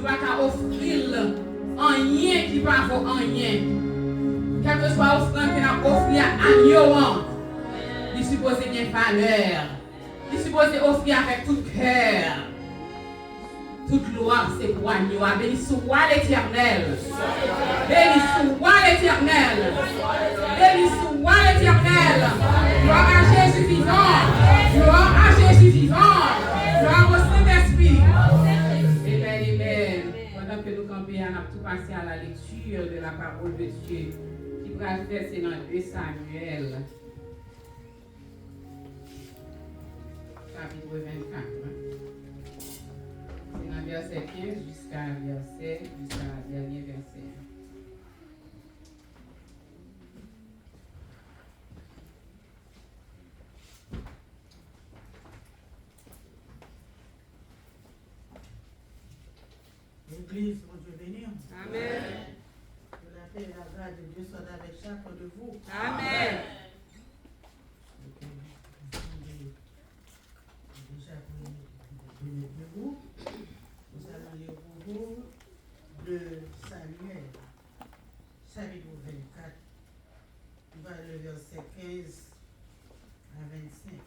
pas qu'à offrir rien qui va avoir rien. Quel que soit offrande que nous offrir à Yohan, il est supposé bien valeur. Il est supposé offrir avec tout cœur. Toute gloire, c'est pour Agneau. Béni soit l'Éternel. Béni soit l'Éternel. Béni soit l'Éternel. Gloire à Jésus vivant. Gloire à Jésus vivant. Gloire au Saint-Esprit. Amen, amen. Pendant que nous campions, on a tout passé à la lecture de la parole de Dieu. Qui va faire, c'est dans 2 Samuel. Chapitre 24. C'est dans verset 15 jusqu'à dernier verset. L'église, mon Dieu béni. Amen. Que la paix et la grâce de Dieu soient avec chacun de vous. Amen. Déjà vous debout. Nous allons lire pour vous de Samuel, chapitre 24. On va le verset 15 à 25.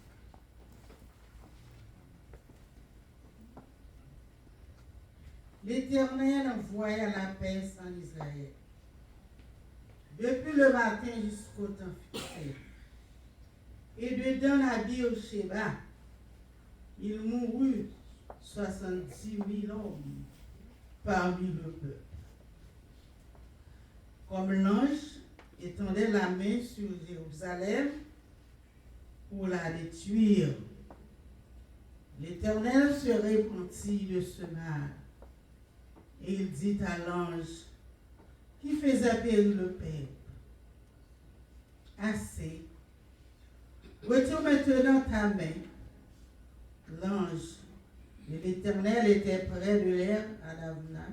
L'Éternel envoya la paix en Israël. Depuis le matin jusqu'au temps fixé. Et de Dan à Beersheba, il mourut 70 000 hommes parmi le peuple. Comme l'ange étendait la main sur Jérusalem pour la détruire, l'Éternel se repentit de ce mal. Et il dit à l'ange qui faisait périr le peuple, assez, retire maintenant ta main. L'ange de l'Éternel était près de l'air à Davna,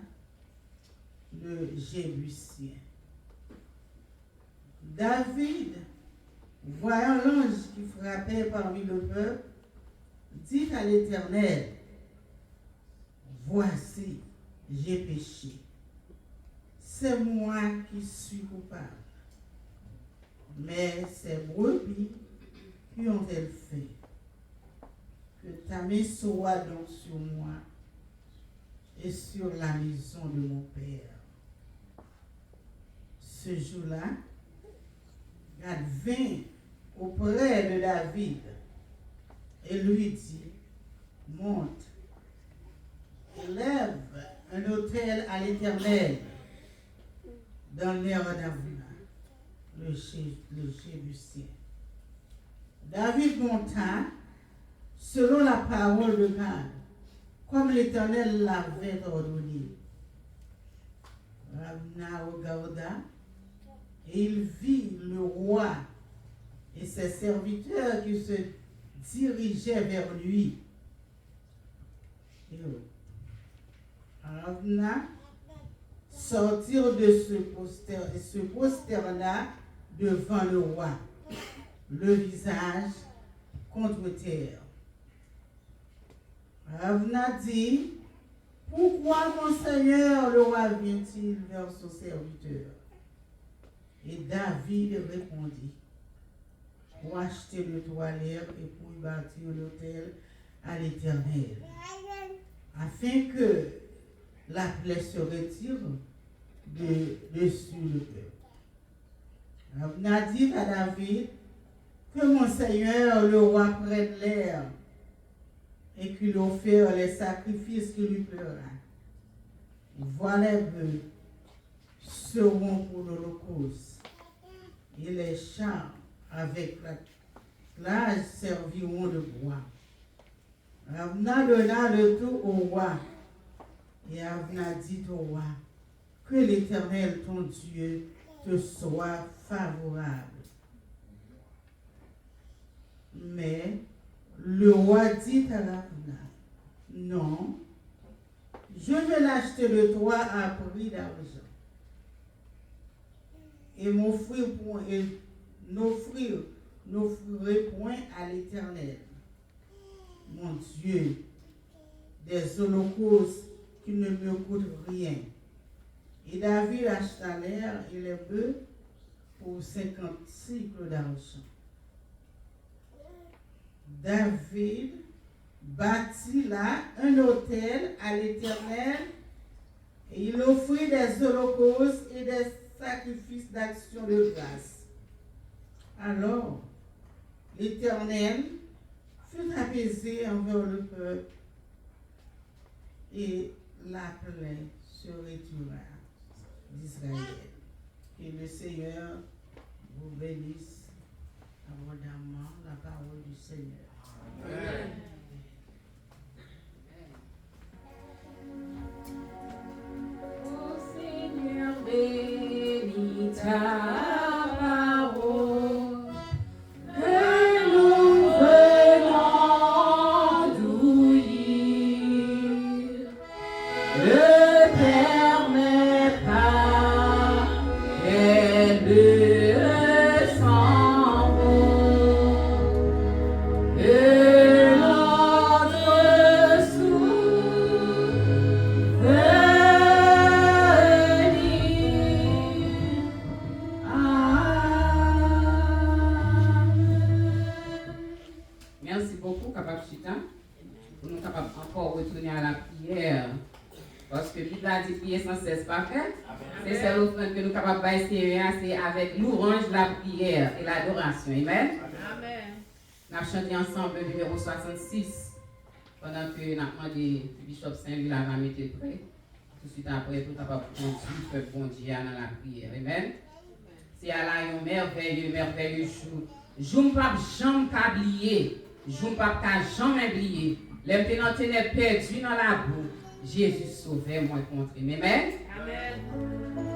le Jébusien. David, voyant l'ange qui frappait parmi le peuple, dit à l'Éternel, voici, j'ai péché. C'est moi qui suis coupable. Mais ces brebis qui ont-elles fait? Que ta main soit donc sur moi et sur la maison de mon père. Ce jour-là, Gad vint auprès de David et lui dit, monte, élève un autel à l'Éternel dans l'air d'Avna, le Jébusien. David monta selon la parole de Gad, comme l'Éternel l'avait ordonné. Ravna regarda et il vit le roi et ses serviteurs qui se dirigeaient vers lui. Ravna sortir de se prosterna devant le roi, le visage contre terre. Ravna dit, pourquoi mon Seigneur le roi vient-il vers son serviteur? Et David répondit, pour acheter le toilette et pour y bâtir l'autel à l'Éternel, afin que la plaie se retire dessus le peuple. Ravna dit à David que mon Seigneur le roi prenne l'air et qu'il offre les sacrifices qui lui plaira. Voilà les bœufs seront pour l'Holocauste et les champs avec la plage serviront de bois. Ravna donna le tout au roi et Ravna dit au roi, que l'Éternel ton Dieu te soit favorable. Mais le roi dit à Ravna, non, je vais l'acheter de toi à prix d'argent et n'offrirai point à l'Éternel, mon Dieu, des holocaustes qui ne me coûte rien. Et David acheta l'air et les bœufs pour 50 cycles d'argent. David bâtit là un autel à l'Éternel et il offrit des holocaustes et des sacrifices d'action de grâce. Alors, l'Éternel fut apaisé envers le peuple et la plaie se retira d'Israël. Que le Seigneur vous bénisse abondamment, la parole du Seigneur. Amen. Ô Seigneur, bénis ta parole, que nous venons d'ouïr. Ne permets pas qu'elle s'en vont. Et notre Merci beaucoup, Capable Chita, pour nous capables encore retourner à la prière. Parce que Bible a dit prier sans cesse pas fait. C'est celle offrande que nous sommes capables d'expérimenter avec l'orange, la prière et l'adoration. Amen. Amen. Nous avons chanté ensemble le numéro 66 pendant que nous avons demandé Bishop Saint-Louis à mettre prêt. Tout de suite après, pour capable de conduire le bon Dieu dans la prière. Amen. C'est à la un merveilleux jour. Je ne peux jamais oublier. Je ne peux jamais oublier. Les ténèbres étaient perdus dans la boue. Jésus sauvait moi contre lui. Amen. Amen. Amen.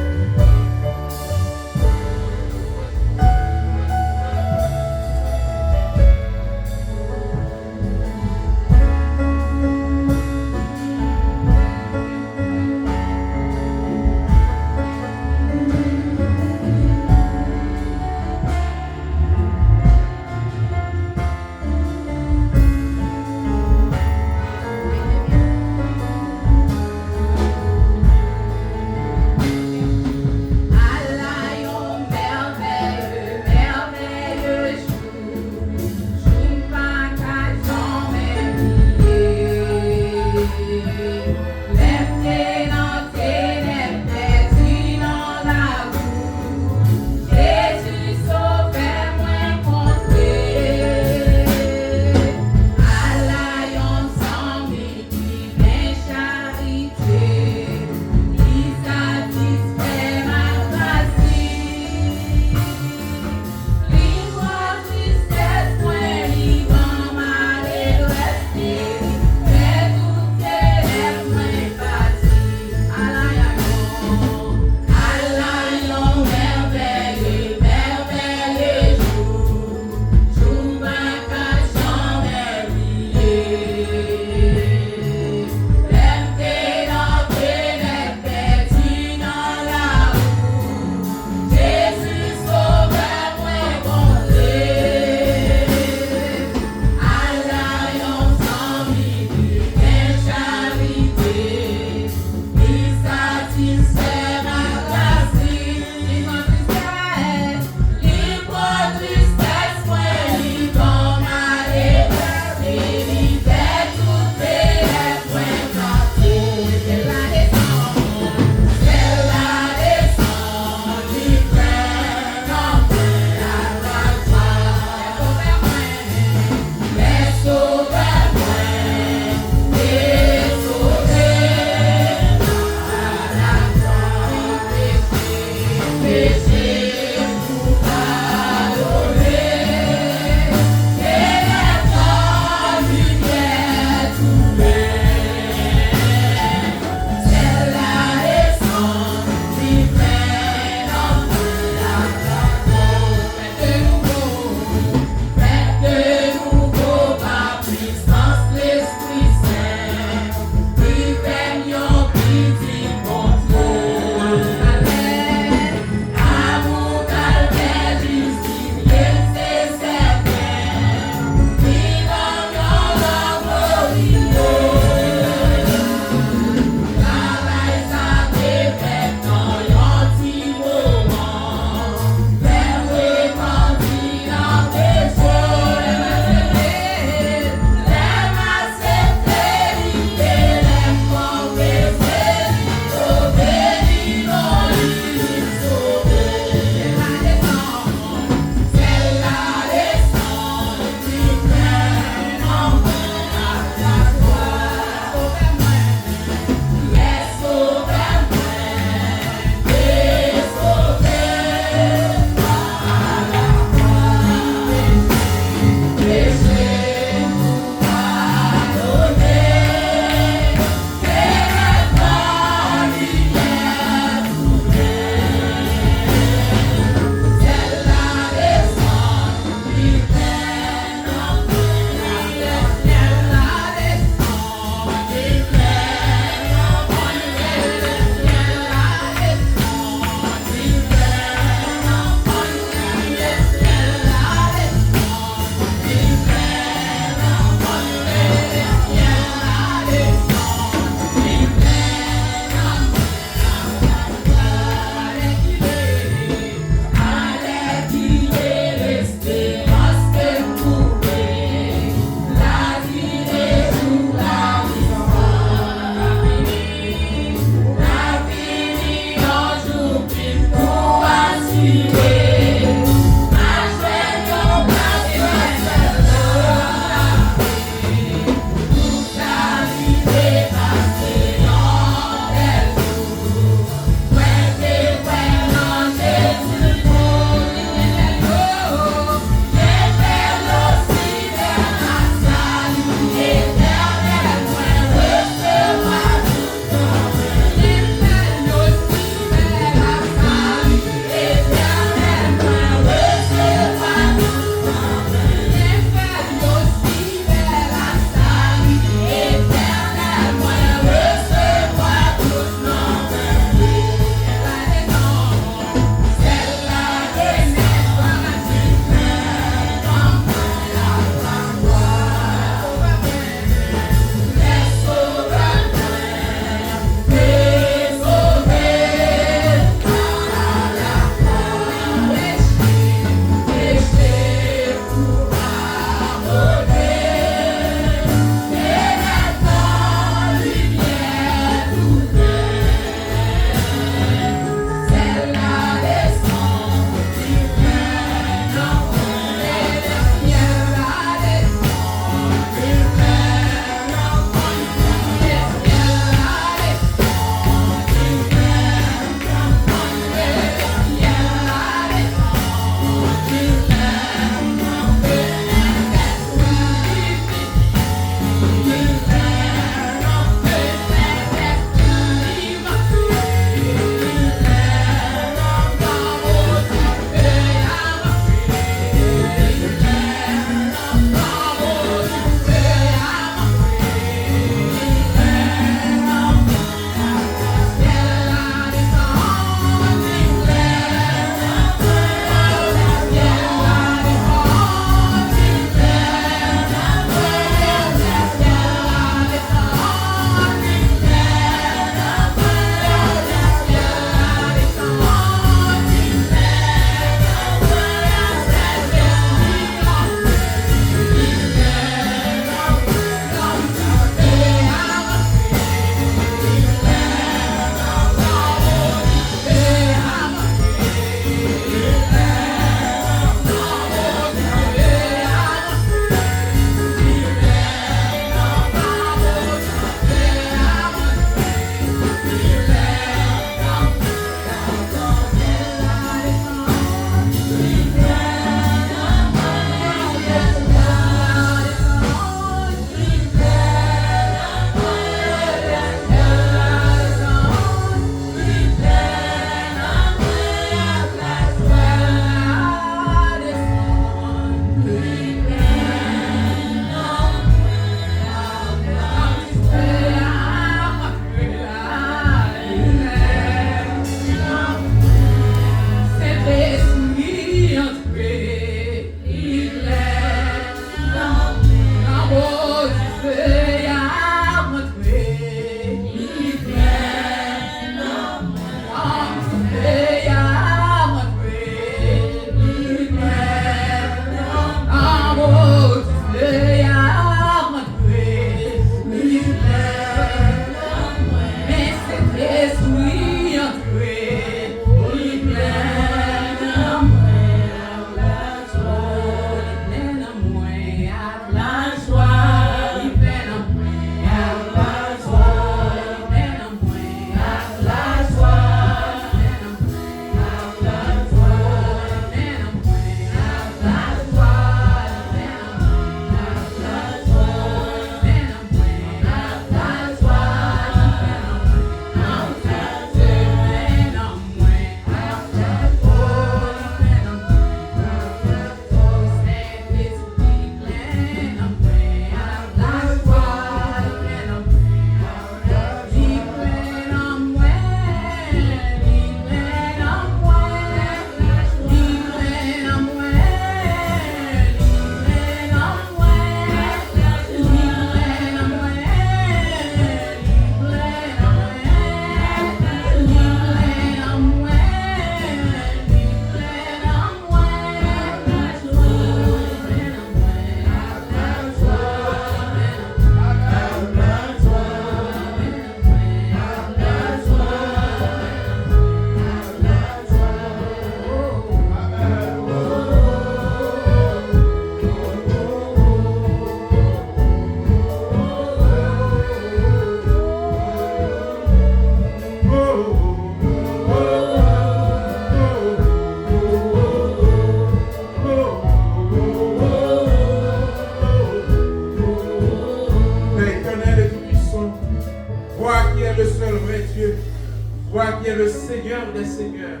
Toi qui es le Seigneur des Seigneurs,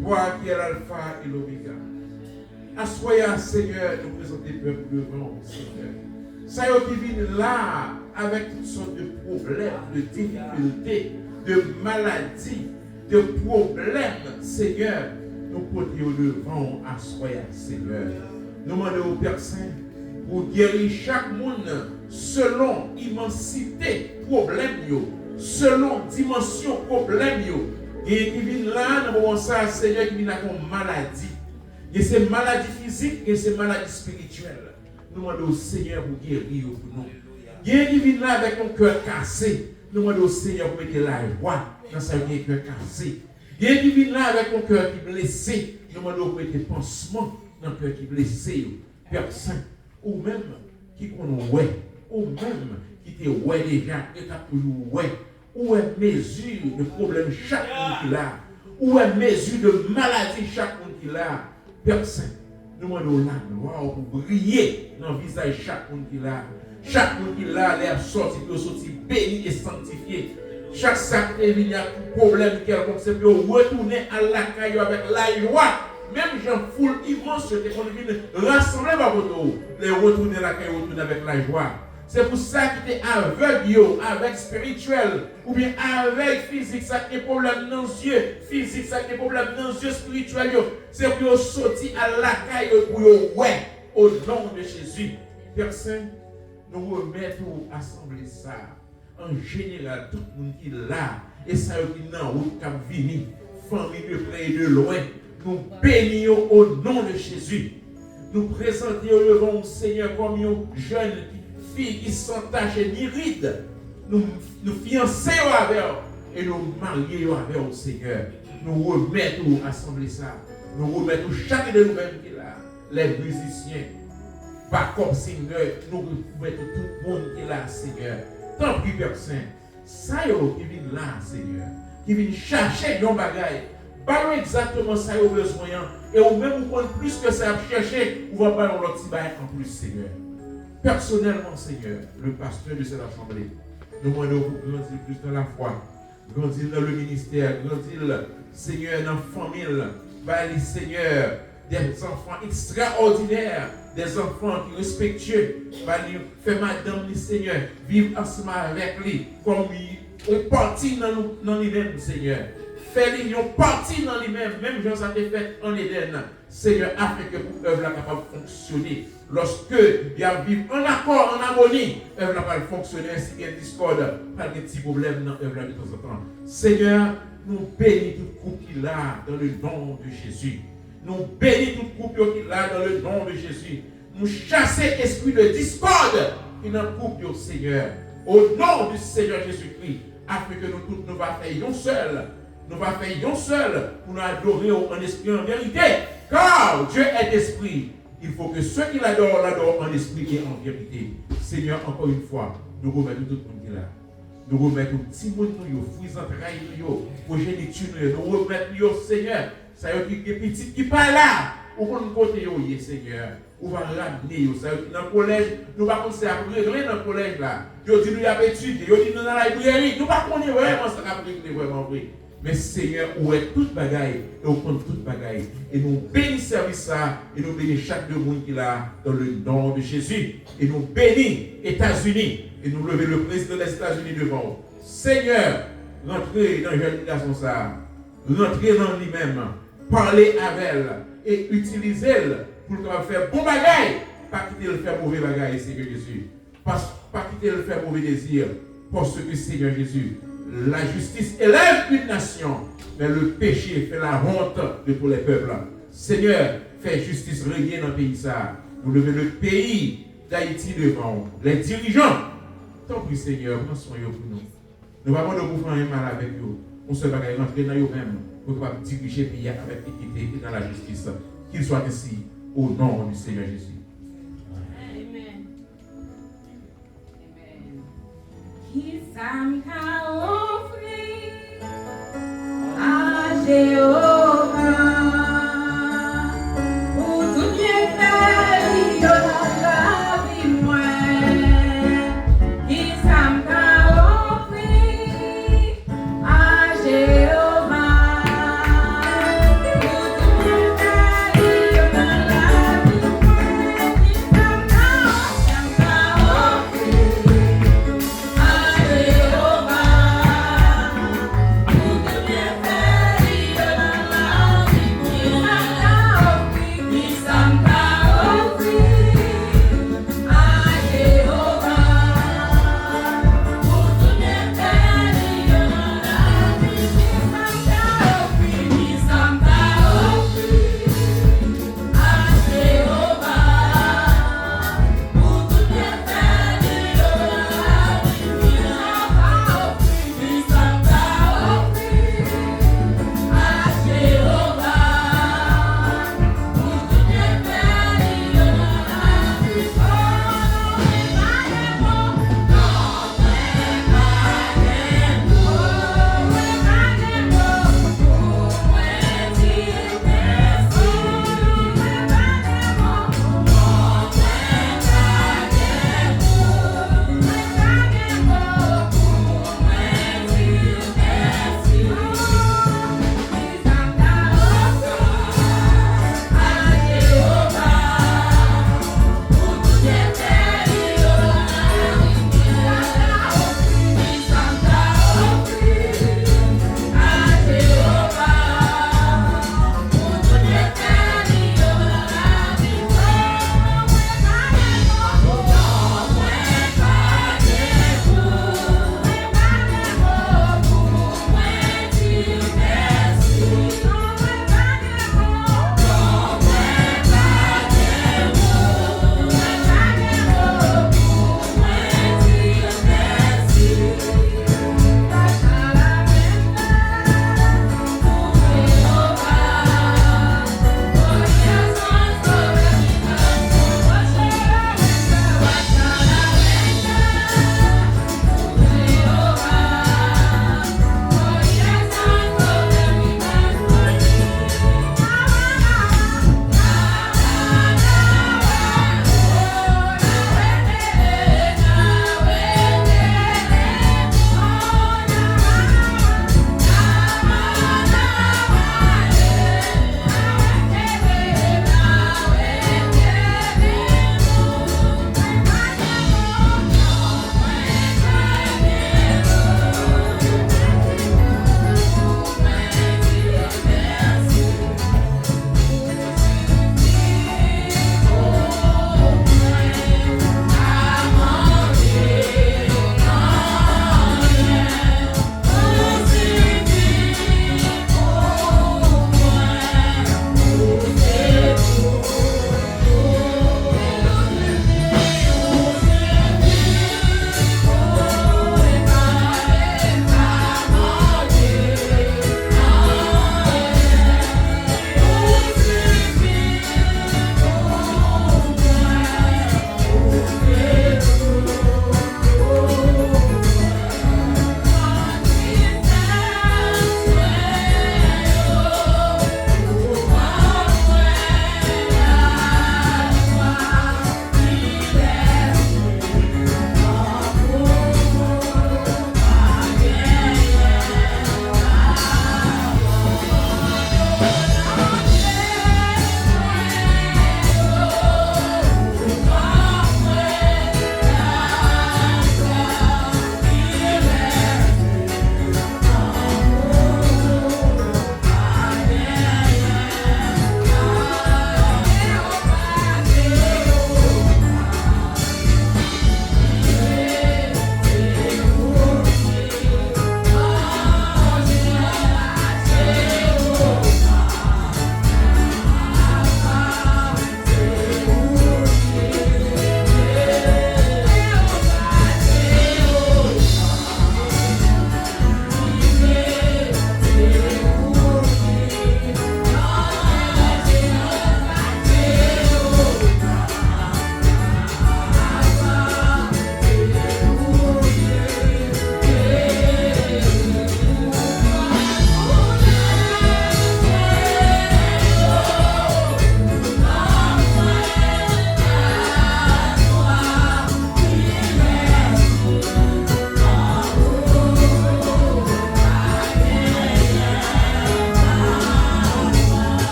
toi qui es l'Alpha et l'Oméga. Assoya, Seigneur, nous présenter peuple devant, Seigneur. Ça y est qui vient là avec toutes sortes de problèmes, de difficultés, de maladies, de problèmes, Seigneur. Nous portons devant, assoya, Seigneur. Nous demandons au Père Saint pour guérir chaque monde selon immensité problème, selon dimension problème. Et qui vient là, dans le moment ça, Seigneur, qui vient avec une maladie. Et ces maladies physiques et ces maladies spirituelles. Nous demandons au Seigneur pour guérir pour nous. Il y a qui vient là avec un cœur cassé. Nous demandons au Seigneur pour mettre la joie dans sa vie cœur cassé. Il y a qui vient là avec un cœur qui est blessé. Nous demandons pour mettre pansement dans le cœur qui est blessé. Père Saint, ou même qui connaît, ou même qui te ouais déjà, et qui a toujours ouais. Où est mesure de problème chaque monde qui l'a? Où est mesure de maladie chaque monde qui l'a? Père Saint, nous demandons la gloire pour briller dans le visage de chaque monde qui l'a. Chaque monde qui l'a, l'air sorti, pour sortir béni et sanctifié. Chaque sac est venu à tout problème quelconque, c'est pour retourner à la caille avec la joie. Même gens foule immense, c'était qu'on vient rassembler par votre les retourner à la caille, retourner avec la joie. C'est pour ça que tu es aveugle, avec spirituel, ou bien avec physique, ça qui est problème dans les yeux, physique, ça qui est problème dans les yeux spirituel. C'est pour sortir à la caille pour ouais, au nom de Jésus. Père Saint, nous remettons assemblée ça. En général, tout le monde qui est là, et ça qui est dans route, qui vient, famille de près et de loin, nous bénissons au nom de Jésus. Nous présentons devant le Seigneur comme une jeune fille qui s'entache ni ride. Nous fiançons avec eux et nous marions avec le Seigneur. Nous remettons assemblée ça. Nous remettons chacun de nous-mêmes qui est là. Les musiciens, backup singers, nous remettons tout le monde qui est là, Seigneur. Tant pis, Père Saint, ça y est qui vient là, Seigneur, qui vient chercher nos bagailles. Pas exactement ça y est besoin. Et ou même vous prenez plus que ça à chercher, vous va pas dans l'autre petit bail en plus, Seigneur. Personnellement, Seigneur, le pasteur de cette assemblée, nous demandons pour grandir plus dans la foi, grandir dans le ministère, grandir, Seigneur, dans la famille, Seigneur, des enfants extraordinaires, des enfants qui respectueux, faire madame, Seigneur, vivre ensemble avec lui, comme on partit dans lui-même, Seigneur. Faire lui, on partit dans lui-même, même Jean ça été fait en Éden, Seigneur, afin que pour œuvre là capable de fonctionner. Lorsque il y a vivre en accord, en harmonie, œuvre là va fonctionner ainsi qu'il y a discorde, pas de petits problèmes dans œuvre là de temps en temps. Seigneur, nous bénissons tout couple qui est là dans le nom de Jésus. Nous bénissons tout couple qui est là dans le nom de Jésus. Nous chassons l'esprit de discorde qui est dans le couple, Seigneur. Au nom du Seigneur Jésus-Christ, afin que nous tous nous fassions seul. Nous va faire un seul pour nous adorer en esprit en vérité. Car Dieu est esprit. Il faut que ceux qui l'adorent en esprit et en vérité. Seigneur, encore une fois, nous remettons tout le monde qui est là. Nous remettons petit monde, fruits entrailles, progéniture, nous remettons, Seigneur, ça y est petit qui pas là. Ou qu'on côté, Seigneur. On va ramener, ça y est dans le collège, nous ne pouvons pas régler dans le collège là. Nous dit nous avons étudié, nous dit nous dans la librairie, nous ne pouvons pas vraiment ça régler vraiment vrai. Mais Seigneur, où est toute bagaille, et on prend toute bagaille. Et nous bénissons ça, et nous bénissons chaque de monde qui est là, dans le nom de Jésus. Et nous bénissons États-Unis, et nous levons le président des États-Unis devant. Seigneur, rentrez dans l'organisation ça, rentrez dans lui-même, parlez avec elle, et utilisez-le pour faire bon bagaille, pas quitter le faire mauvais bagaille, Seigneur Jésus. Pas quitter le faire mauvais désir, parce que Seigneur Jésus, la justice élève une nation, mais le péché fait la honte de tous les peuples. Seigneur, fais justice régner dans le pays ça. Vous levez le pays d'Haïti devant les dirigeants. Tant pis, Seigneur, prends soin de nous. Nous ne pouvons pas faire un mal avec eux. On se va rentrer dans eux-mêmes pour pouvoir diriger le pays avec équité et dans la justice. Qu'il soit ainsi au nom du Seigneur Jésus. Jehovah.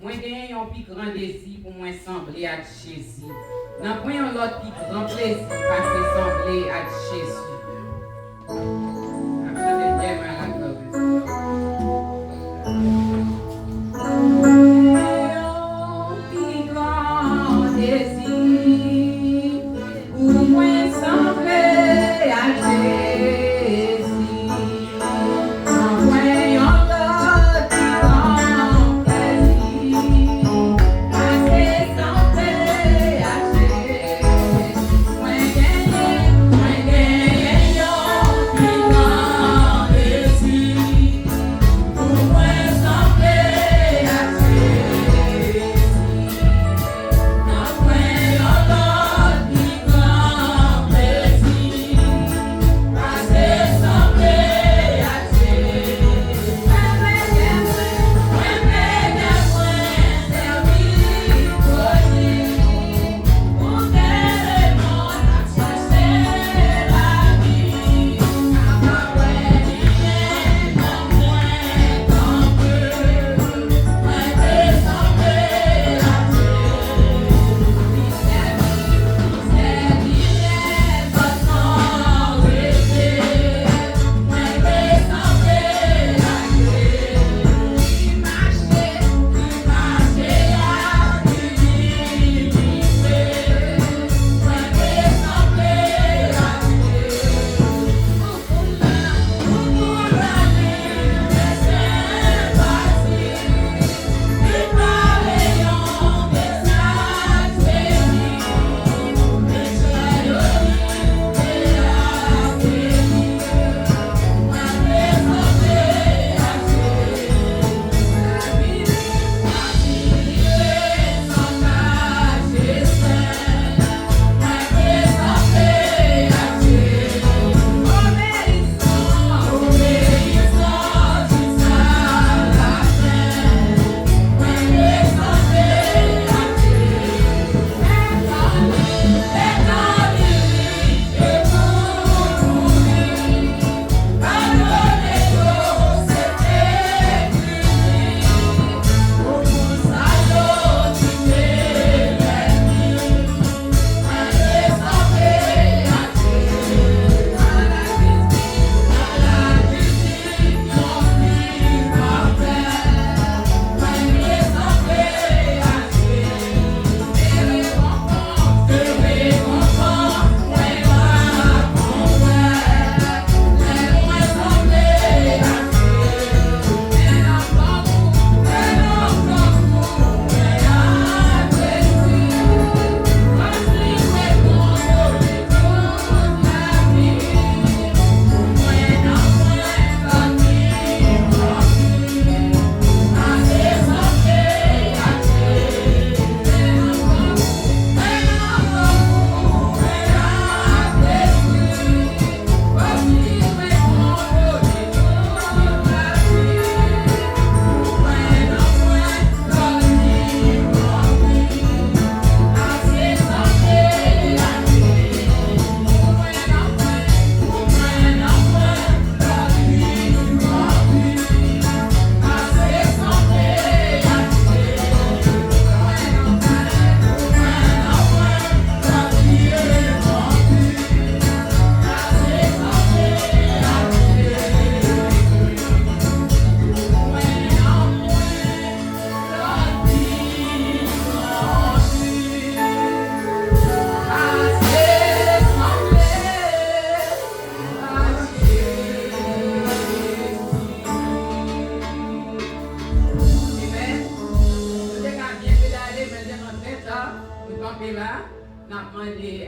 Moi, j'ai un plus grand désir pour moi sembler à Jésus. N'a pas un autre plus grand plaisir passer sembler à Jésus. Après, bien mal à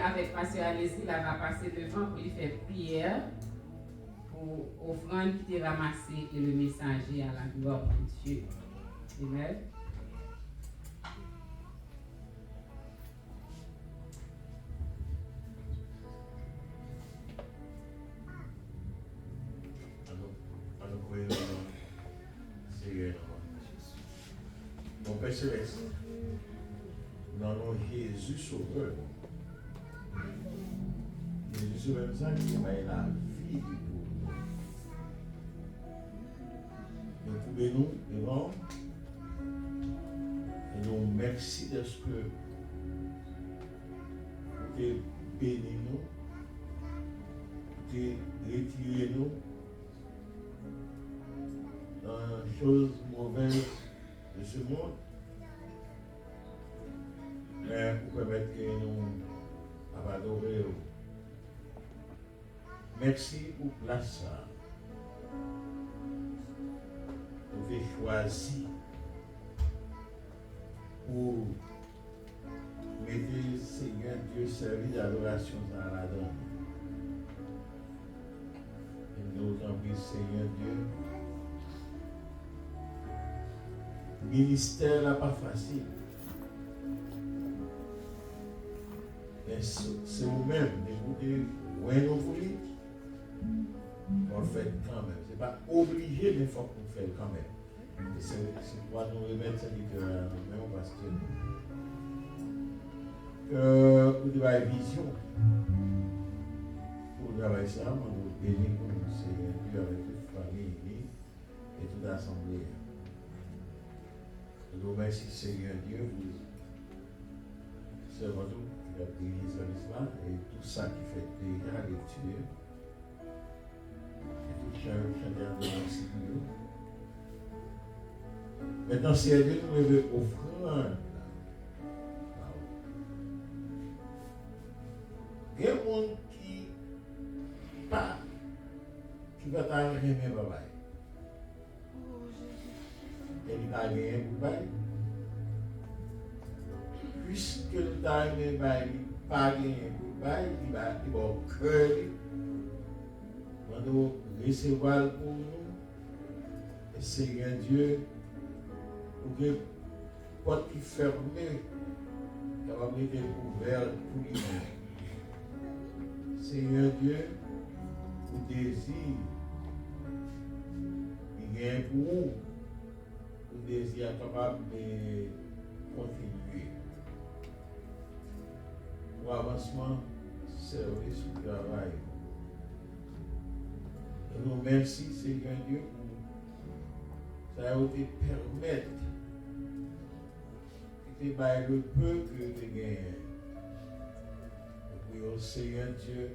avec Pasteur Alessi, là va passer devant pour lui faire prière pour offrande qui est ramassée et le messager à la gloire de Dieu. Amen. Mon Père Céleste, dans le nom de Jésus Sauveur, Jésus Sauveur, ça qui m'a la vie pour nous. Nous pouvons nous devant merci de ce que tu bénis nous, tu retiré nous dans les choses mauvaises de ce monde, mais pour permettre que nous adorer. Merci pour place ça. Vous avez choisi pour mettre Seigneur Dieu servi d'adoration dans la donne. Et nous en prie, Seigneur Dieu. Ministère n'est pas facile. Mais c'est vous-même, d'écouter, ouais, nous voulons. On le fait quand même. Ce n'est pas obligé, mais il faut qu'on le fasse quand même. Et c'est pour nous remettre ça à nous-mêmes parce que nous devons avoir une vision pour travailler ça, nous bénir pour nous, Seigneur Dieu, avec toute famille et toute assemblée. Nous remercions, Seigneur Dieu, pour ce retour qui a pris l'islam et tout ça qui fait déjà les tuer. Maintenant, c'est Dieu nous veut offrande. Il y a des gens qui va t'arriver, mais bye. Il va gagner pour bail. Puisque nous t'arrivons, pas gagner pour bail, il va cœur. Nous recevoir pour nous, et Seigneur Dieu, pour que porte qui fermée, capable d'être ouverte pour lui. Seigneur Dieu, pour désir, il y a pour vous, pour désir capable de continuer. Pour avancement, service ou travail. Nous remercions, Seigneur Dieu, pour ça a été permettre de faire le peuple de gagner. Nous prions, Seigneur Dieu,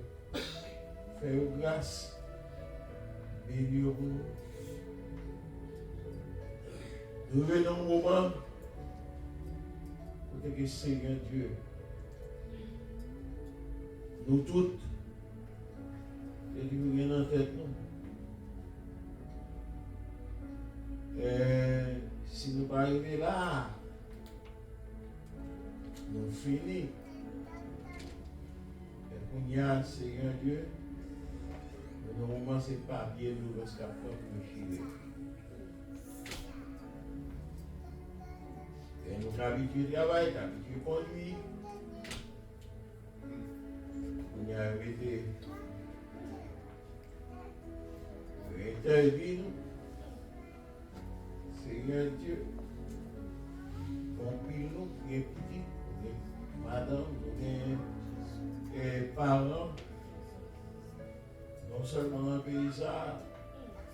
fais grâce, bénis-nous. Nous venons au moment pour que Seigneur Dieu, nous toutes, et nous venons en tête, nous. Si nous ne pas arriver là, nous finissons. Et qu'on y a, Seigneur Dieu, nous avons ces papiers, nous jusqu'à pour chier. Et nous avons habitué à travailler, habitué à conduire. On y a arrêté. Intervient. Seigneur Dieu, compris-nous, les petits, les madame, les parents, non seulement dans le paysage,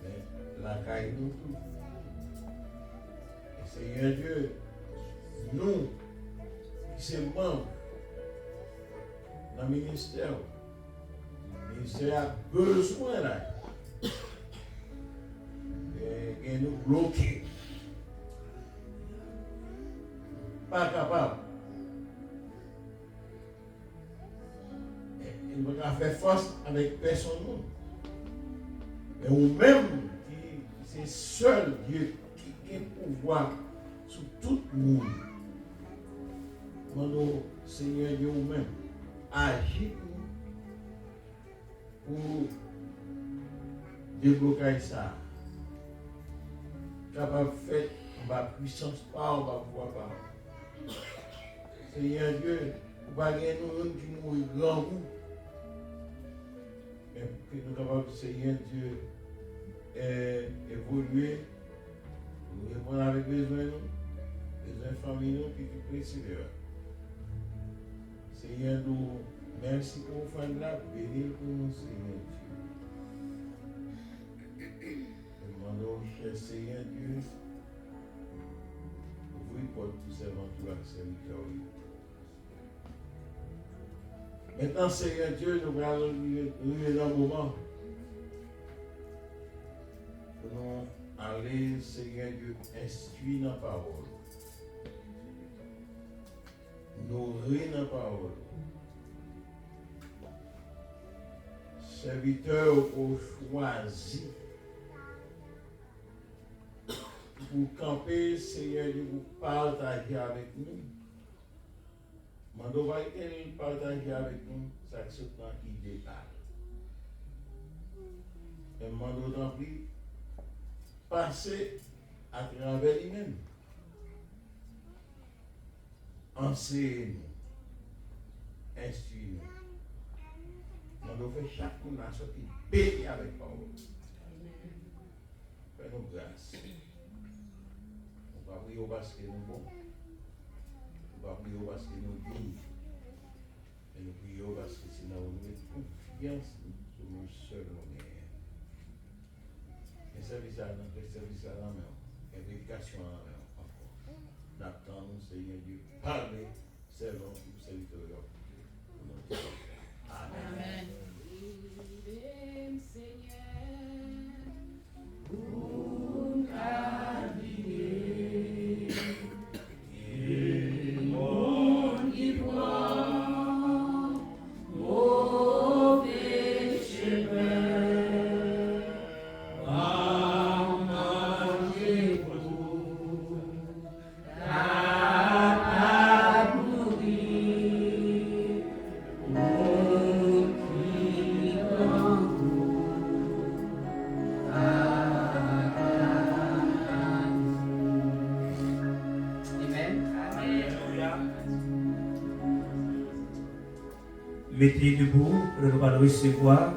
mais la caille nous tout. Et Seigneur Dieu, nous, qui sommes membres dans le ministère a besoin là. Et nous bloquer. Pas capable. Il ne va pas faire force avec personne. Mais vous-même, c'est seul Dieu qui a pouvoir sur tout le monde. Demandons, Seigneur Dieu, vous-même, agis pour débloquer ça. Capable de faire ma puissance, pas on va pouvoir pas. Seigneur Dieu, vous ne pouvez pas nous qui nous grand goût. Mais que nous sommes capables, Seigneur Dieu, évoluer, nous répondre avec besoin famille, puis tout précieux. Seigneur, nous, merci pour vous faire là, bénis pour nous, Seigneur Dieu. Demandons, cher Seigneur Dieu, ouvrir porte pour servant pour la serviteur. Maintenant, Seigneur Dieu, nous allons arriver dans le moment pour nous aller, Seigneur Dieu, instruire dans la parole. Nourrir dans la parole. Serviteur au choisi pour camper, Seigneur Dieu, pour partager avec nous. Mando va partager avec nous chaque temps qui déparle. Et mando t'en prie, passer à travers lui-même. Enseigne-nous, instruis-nous. Mando fait chaque monde à sortir béni avec parole. Fais-nous grâce. On va prier parce que nous bons. On va prier parce que nous dignes. Et nous prions parce que c'est là où nous mettons confiance sur nous seuls moyens. Un service à la main, une prédication à la main encore. N'attendons, Seigneur Dieu, parler, servant pour serviteur. Amen. Mettez debout pour nous recevoir,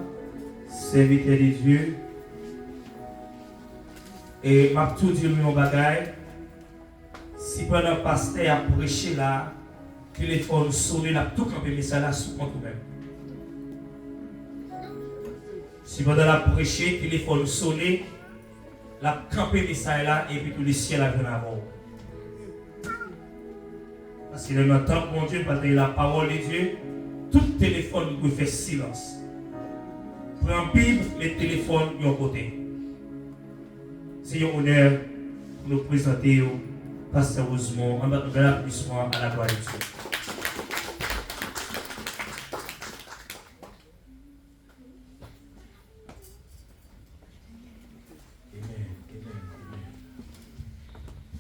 serviteur de Dieu. Et m'a tout dit mon bagage. Si pendant le pasteur a prêché là, téléphone sonné, n'a tout campé message là sous compte même. Si pendant la prêché, téléphone sonné, la campé message là et puis tout le ciel a vu avant. Parce que dans le temps, mon Dieu, parce que la parole de Dieu, tout téléphone doit faire silence. Prends la Bible, les téléphones de côté. C'est un honneur pour nous présenter Pasteur Rosemont, en bas de l'applaudissement à la gloire de Dieu.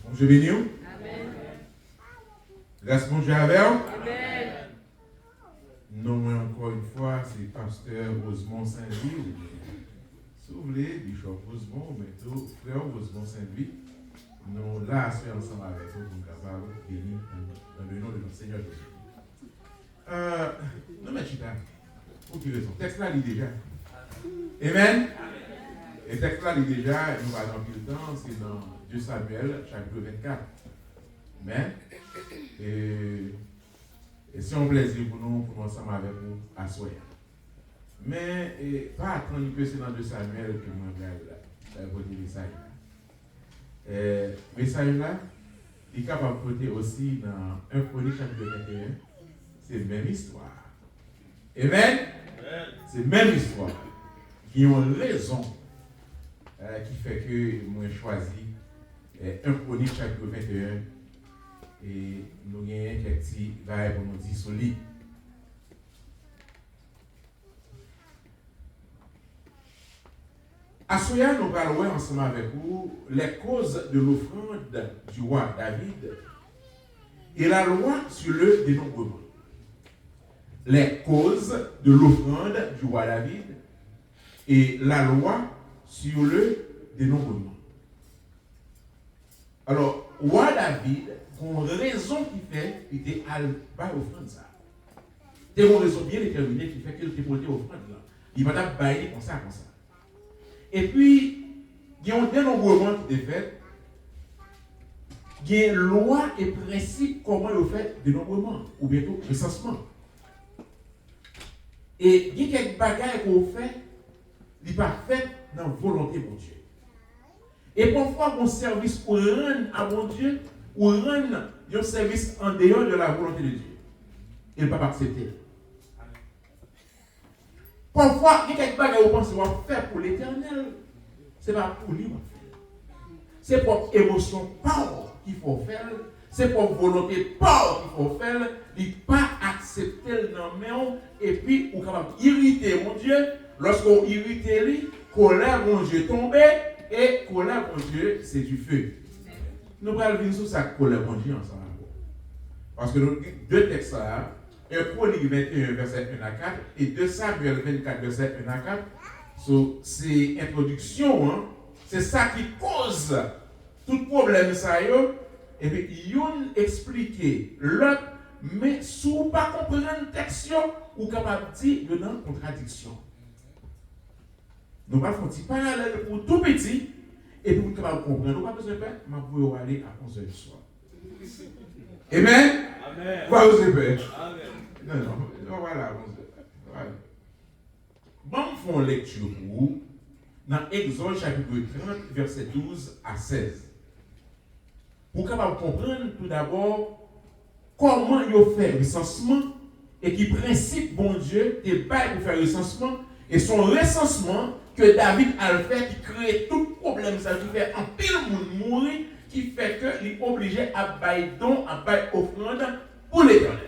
Bon Dieu béni. Amen. Grâce mon Dieu avec vous. Amen. Non, encore une fois, c'est Pasteur Rosemont Saint-Louis. Si vous voulez, Bishop Rosemont, bientôt, Frère Rosemont Saint-Louis, nous là, sommes ensemble avec vous pour nous capables de bénir dans le nom de notre Seigneur Jésus. Non, mais Chita, pour quelle raison? Texte là, il est déjà. Amen. Et texte là, il est déjà, nous allons dans le temps, c'est dans 2 Samuel, chapitre 24. Amen. Et c'est un plaisir pour nous ensemble avec vous à soyer. Mais pas attendre que c'est dans 2 Samuel que moi je vais votre message. Le message là, il est capable de porter aussi dans 1 Chronique chapitre 21. C'est la même histoire. Amen. C'est la même histoire. Qui ont raison qui fait que moi j'ai choisi 1 Chronique chapitre 21. Et nous avons quelques petits vagues pour nous dire solides. À Soya, nous allons voir ensemble avec vous les causes de l'offrande du roi David et la loi sur le dénombrement. Les causes de l'offrande du roi David et la loi sur le dénombrement. Alors, roi David, pour une raison qui fait qu'il était à bas offrande ça. C'est une raison bien déterminée qui fait qu'il était porté offrande là. Il va pas bailler comme ça. Et puis, il y a un dénombrement qui est fait. Il y a une loi et principe comment il fait dénombrement, ou bientôt recensement. Et il y a quelques bagages qu'on fait, il n'est pas fait dans la volonté de Dieu. Et parfois, mon service pour rendre à mon Dieu, ou rendre un service en dehors de la volonté de Dieu. Il ne peut pas accepter. Parfois, il y a quelques bagages où vous pensez faire pour l'éternel. Ce n'est pas pour lui. C'est pour émotion peur qu'il faut faire. C'est pour volonté peur qu'il faut faire. Il ne pas accepter le nom et puis vous capable irriter mon Dieu. Lorsqu'on irrite lui, colère mon Dieu tombe et colère mon Dieu c'est du feu. Nous allons venir sur sa colère mon Dieu ensemble. Parce que nous deux textes là, 1 Chronique 21 verset 1 à 4 et 2 Samuel 24 verset 1 à 4. C'est introduction, hein? C'est ça qui cause tout problème ça yo. Et puis yon expliquer l'autre, mais si vous ne pas comprendre le texte, vous êtes capable de dire qu'il y a une contradiction. Nous allons faire un parallèle pour tout petit, et puis vous êtes capable de comprendre. Nous n'avons pas besoin de faire, mais vous pouvez aller à 11h du soir. Amen? Amen. Vous avez besoin de faire. Amen. Non, voilà, 11h. Voilà. Bon, nous faisons lecture pour vous dans Exode chapitre 30, verset 12 à 16. Pour capable comprendre tout d'abord comment il fait recensement et qui principe bon Dieu est bail pour faire recensement et son recensement que David a fait qui crée tout problème ça qui fait un pile monde mourir qui fait que il est obligé à bailler don à bailler offrande pour l'Éternel.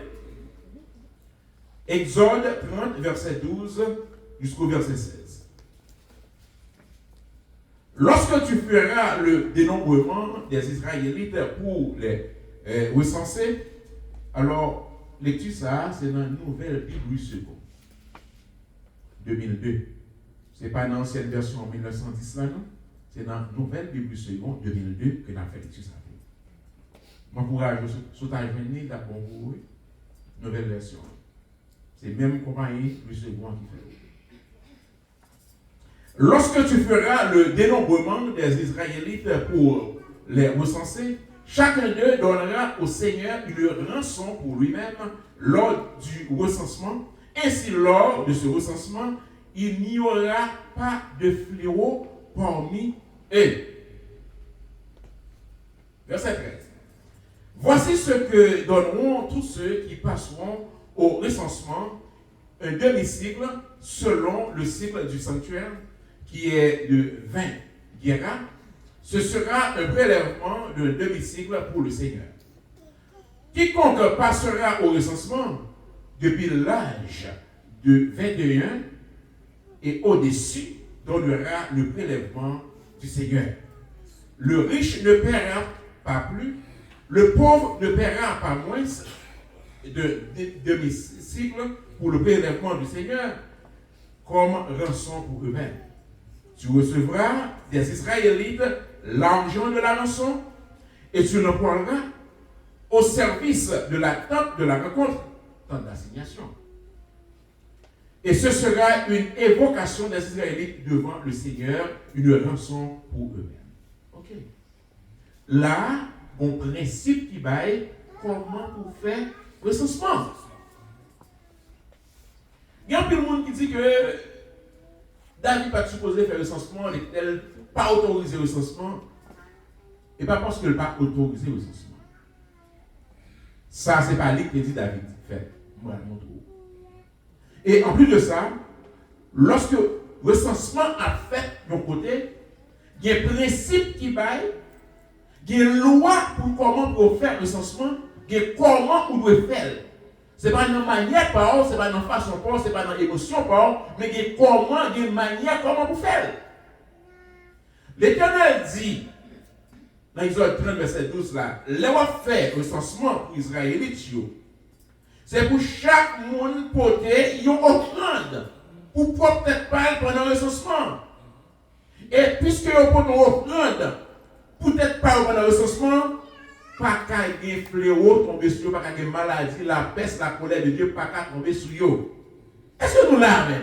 Exode 30 verset 12 jusqu'au verset 16. Lorsque tu feras le dénombrement des Israélites pour les recenser, alors, lecture ça, c'est dans la nouvelle Bible seconde. 2002. Ce n'est pas dans l'ancienne version en 1910 là, non? C'est dans la nouvelle Bible seconde 2002 que nous avons fait lecture ça. M'encourage sur ta journée d'abord pour nouvelle version. C'est même compagnie plus seconde qui fait. Lorsque tu feras le dénombrement des Israélites pour les recenser, chacun d'eux donnera au Seigneur une rançon pour lui-même lors du recensement. Ainsi, lors de ce recensement, il n'y aura pas de fléau parmi eux. Verset 13. Voici ce que donneront tous ceux qui passeront au recensement, un demi-cycle selon le cycle du sanctuaire, qui est de 20 guéras. Ce sera un prélèvement de demi-cycle pour le Seigneur. Quiconque passera au recensement depuis l'âge de 21 et au-dessus donnera le prélèvement du Seigneur. Le riche ne paiera pas plus, le pauvre ne paiera pas moins de demi-cycle pour le prélèvement du Seigneur comme rançon pour eux-mêmes. Tu recevras des Israélites l'argent de la rançon et tu l'emploieras au service de la tente de la rencontre, tente d'assignation. Et ce sera une évocation des Israélites devant le Seigneur, une rançon pour eux-mêmes. Ok. Là, bon principe qui baille, comment pour faire recensement. Il y a un peu de monde qui dit que David pas supposé faire recensement, l'Éternel pas autorisé le recensement, et pas parce qu'il n'a pas autorisé le recensement. Ça, c'est pas lui qui dit David fait. Moi, je montre. Et en plus de ça, lorsque le recensement a fait de mon côté, il y a un principe qui baille, il y a une loi pour comment pour faire le recensement, il y a comment on doit faire. Ce n'est pas une manière par, ce n'est pas une façon par, ce n'est pas une émotion par, mais il y a comment, il y a une manière comment vous faire. L'Éternel dit, dans Exode 30, verset 12, là, l'on fait recensement pour les Israélites, c'est pour chaque monde porter une offrande pour peut-être pas pendant le recensement. Et puisque vous portez une offrande, peut-être pas pendant le recensement, pas qu'à y fléau tomber sur eux, pas qu'à y maladie, la peste, la colère de Dieu, pas qu'à tomber sur eux. Est-ce que nous l'avons? Amen.